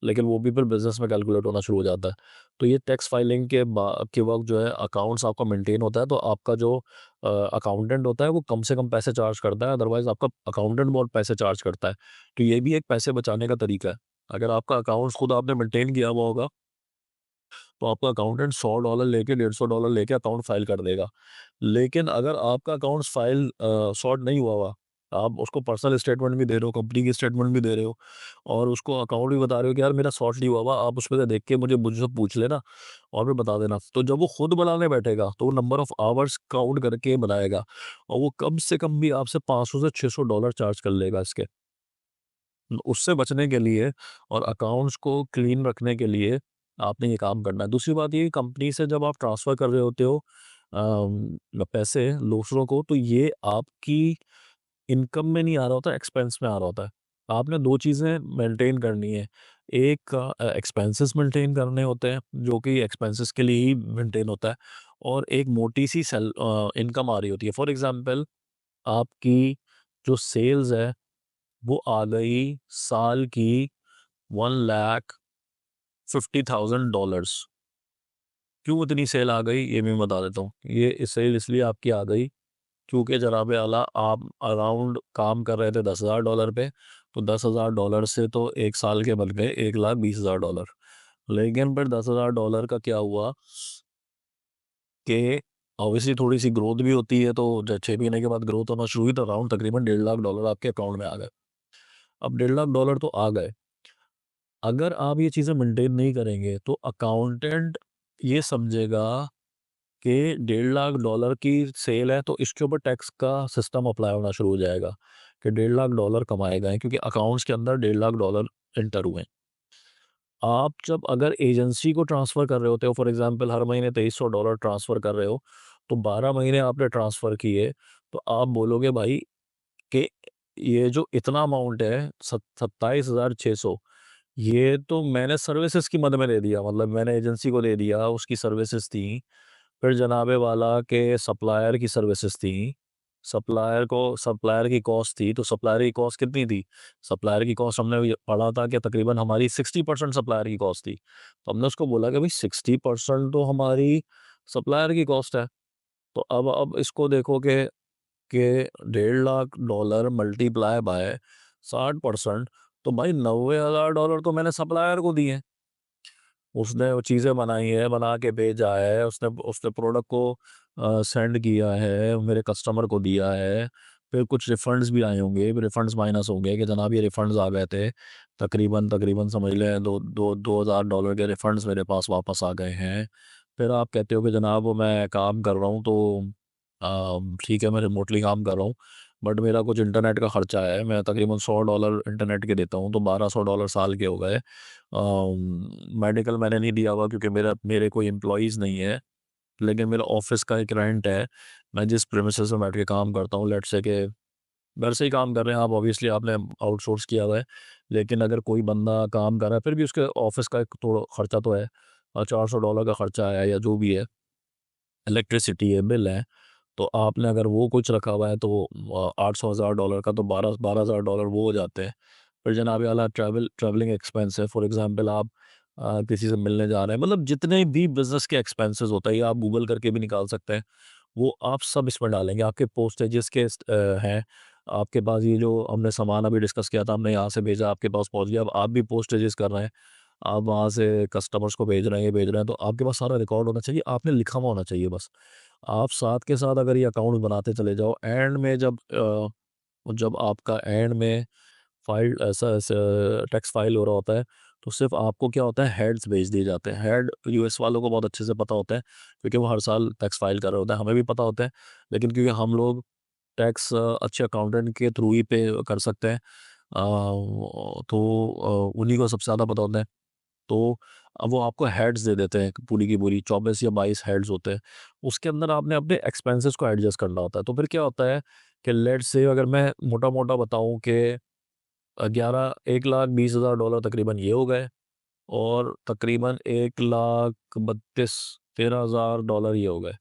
लेकिन वो भी फिर बिज़नेस में कैलकुलेट होना शुरू हो जाता है। तो ये टैक्स फाइलिंग के वक़्त जो है अकाउंट्स आपका मेंटेन होता है, तो आपका जो अकाउंटेंट होता है वो कम से कम पैसे चार्ज करता है, अदरवाइज़ आपका अकाउंटेंट बहुत पैसे चार्ज करता है। तो ये भी एक पैसे बचाने का तरीका है। अगर आपका अकाउंट्स खुद आपने मेंटेन किया हुआ होगा, तो आपका अकाउंटेंट $100 लेके $150 लेके अकाउंट फाइल कर देगा। लेकिन अगर आपका अकाउंट्स फाइल सॉर्ट नहीं हुआ हुआ, आप उसको पर्सनल स्टेटमेंट भी दे रहे हो, कंपनी की स्टेटमेंट भी दे रहे हो, और उसको अकाउंट भी बता रहे हो कि यार मेरा सॉर्ट नहीं हुआ हुआ, आप उसमें से देख के मुझसे पूछ लेना और फिर बता देना। तो जब वो खुद बनाने बैठेगा, तो वो नंबर ऑफ आवर्स काउंट करके बनाएगा, और वो कम से कम भी आपसे 500 से $600 चार्ज कर लेगा इसके। उससे बचने के लिए और अकाउंट्स को क्लीन रखने के लिए आपने ये काम करना है। दूसरी बात ये, कंपनी से जब आप ट्रांसफ़र कर रहे होते हो पैसे दूसरों को, तो ये आपकी इनकम में नहीं आ रहा होता, एक्सपेंस में आ रहा होता है। आपने 2 चीज़ें मेंटेन करनी है। एक एक्सपेंसेस मेंटेन करने होते हैं, जो कि एक्सपेंसेस के लिए ही मेंटेन होता है, और एक मोटी-सी इनकम आ रही होती है। फॉर एग्ज़ाम्पल, आपकी जो सेल्स है, वो आ गई साल की $1,50,000। क्यों इतनी सेल आ गई, ये भी मैं बता देता हूँ। ये सेल इसलिए आपकी आ गई क्योंकि जनाबे आला आप अराउंड काम कर रहे थे $10,000 पे, तो $10,000 से तो 1 साल के बन गए $1,20,000। लेकिन फिर $10,000 का क्या हुआ कि ऑब्वियसली थोड़ी-सी ग्रोथ भी होती है, तो ज 6 महीने के बाद ग्रोथ होना शुरू हुई, तो अराउंड तकरीबन $1,50,000 आपके अकाउंट में आ गए। अब $1,50,000 तो आ गए, अगर आप ये चीज़ें मेंटेन नहीं करेंगे, तो अकाउंटेंट ये समझेगा कि $1,50,000 की सेल है, तो इसके ऊपर टैक्स का सिस्टम अप्लाई होना शुरू हो जाएगा कि $1,50,000 कमाए गए हैं, क्योंकि अकाउंट्स के अंदर $1,50,000 एंटर हुए हैं। आप जब अगर एजेंसी को ट्रांसफ़र कर रहे होते हो, फॉर एग्ज़ाम्पल हर महीने $2,300 ट्रांसफ़र कर रहे हो, तो 12 महीने आपने ट्रांसफ़र किए, तो आप बोलोगे भाई कि ये जो इतना अमाउंट है 27,600, ये तो मैंने सर्विसेज़ की मद में दे दिया, मतलब मैंने एजेंसी को दे दिया, उसकी सर्विसेज़ थी। फिर जनाबे वाला के सप्लायर की सर्विसेज़ थी। सप्लायर की कॉस्ट थी, तो सप्लायर की कॉस्ट कितनी थी? सप्लायर की कॉस्ट हमने ये पढ़ा था कि तकरीबन हमारी 60% सप्लायर की कॉस्ट थी। तो हमने उसको बोला कि भई 60% तो हमारी सप्लायर की कॉस्ट है। तो अब इसको देखो कि $1,50,000 मल्टीप्लाई बाय 60%, तो भाई $90,000 तो मैंने सप्लायर को दिए। उसने वो चीज़ें बनाई हैं, बना के भेजा है, उसने उसने प्रोडक्ट को सेंड किया है, मेरे कस्टमर को दिया है। फिर कुछ रिफंड्स भी आए होंगे, रिफंड्स माइनस होंगे कि जनाब ये रिफंड्स आ गए थे। तकरीबन तकरीबन समझ लें दो दो $2,000 के रिफंड्स मेरे पास वापस आ गए हैं। फिर आप कहते हो कि जनाब वो मैं काम कर रहा हूँ, तो ठीक है, मैं रिमोटली काम कर रहा हूँ, बट मेरा कुछ इंटरनेट का खर्चा है, मैं तकरीबन $100 इंटरनेट के देता हूँ, तो $1,200 साल के हो गए। मेडिकल मैंने नहीं दिया हुआ क्योंकि मेरे कोई एम्प्लॉइज़ नहीं है, लेकिन मेरा ऑफ़िस का एक रेंट है। मैं जिस प्रेमिसेस में बैठ के काम करता हूँ, लेट्स से कि घर से ही काम कर रहे हैं आप, ऑब्वियसली आपने आउटसोर्स किया हुआ है, लेकिन अगर कोई बंदा काम कर रहा है, फिर भी उसके ऑफ़िस का एक थोड़ा खर्चा तो है। $400 का खर्चा है या जो भी है, इलेक्ट्रिसिटी है, बिल है। तो आपने अगर वो कुछ रखा हुआ है, तो $800,000 का तो 12,000 वो हो जाते हैं। फिर जनाब आला ट्रैवलिंग एक्सपेंस है, फॉर एग्ज़ाम्पल आप किसी से मिलने जा रहे हैं, मतलब जितने भी बिज़नेस के एक्सपेंसेस होते हैं, ये आप गूगल करके भी निकाल सकते हैं, वो आप सब इसमें डालेंगे। आपके पोस्टेजेस के हैं, आपके पास ये जो हमने सामान अभी डिस्कस किया था, हमने यहाँ से भेजा, आपके पास पहुँच गया, अब आप भी पोस्टेजेस कर रहे हैं, आप वहाँ से कस्टमर्स को भेज रहे हैं, ये भेज रहे हैं, तो आपके पास सारा रिकॉर्ड होना चाहिए, आपने लिखा हुआ होना चाहिए बस। आप साथ के साथ अगर ये अकाउंट बनाते चले जाओ, एंड में जब आपका एंड में ऐसा ऐसा टैक्स फाइल हो रहा होता है, तो सिर्फ़ आपको क्या होता है, हेड्स भेज दिए जाते हैं। हेड यूएस वालों को बहुत अच्छे से पता होता है, क्योंकि वो हर साल टैक्स फाइल कर रहे होते हैं, हमें भी पता होता है, लेकिन क्योंकि हम लोग टैक्स अच्छे अकाउंटेंट के थ्रू ही पे कर सकते हैं, तो उन्हीं को सबसे ज़्यादा पता होता है। तो अब वो आपको हेड्स दे देते हैं, पूरी की पूरी 24 या 22 हेड्स होते हैं। उसके अंदर आपने अपने एक्सपेंसेस को एडजस्ट करना होता है। तो फिर क्या होता है कि लेट्स से अगर मैं मोटा-मोटा बताऊँ कि 1,20,000 तकरीबन ये हो गए, और तकरीबन 1,32,000 $13,000 ये हो गए।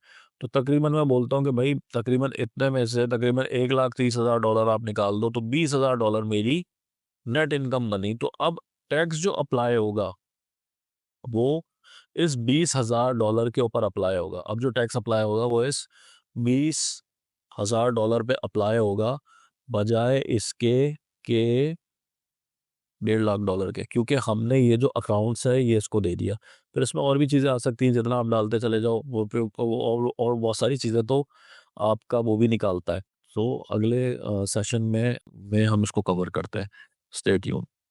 तो तकरीबन मैं बोलता हूँ कि भाई तकरीबन इतने में से तकरीबन $1,30,000 आप निकाल दो, तो $20,000 मेरी नेट इनकम बनी। तो अब टैक्स जो अप्लाई होगा, वो इस $20,000 के ऊपर अप्लाई होगा। अब जो टैक्स अप्लाई होगा, वो इस $20,000 पे अप्लाई होगा, बजाय इसके कि $1,50,000 के, क्योंकि हमने ये जो अकाउंट्स है, ये इसको दे दिया। फिर इसमें और भी चीज़ें आ सकती हैं, जितना आप डालते चले जाओ, वो फिर और बहुत सारी चीज़ें तो आपका वो भी निकालता है। सो अगले सेशन में हम इसको कवर करते हैं। Stay tuned.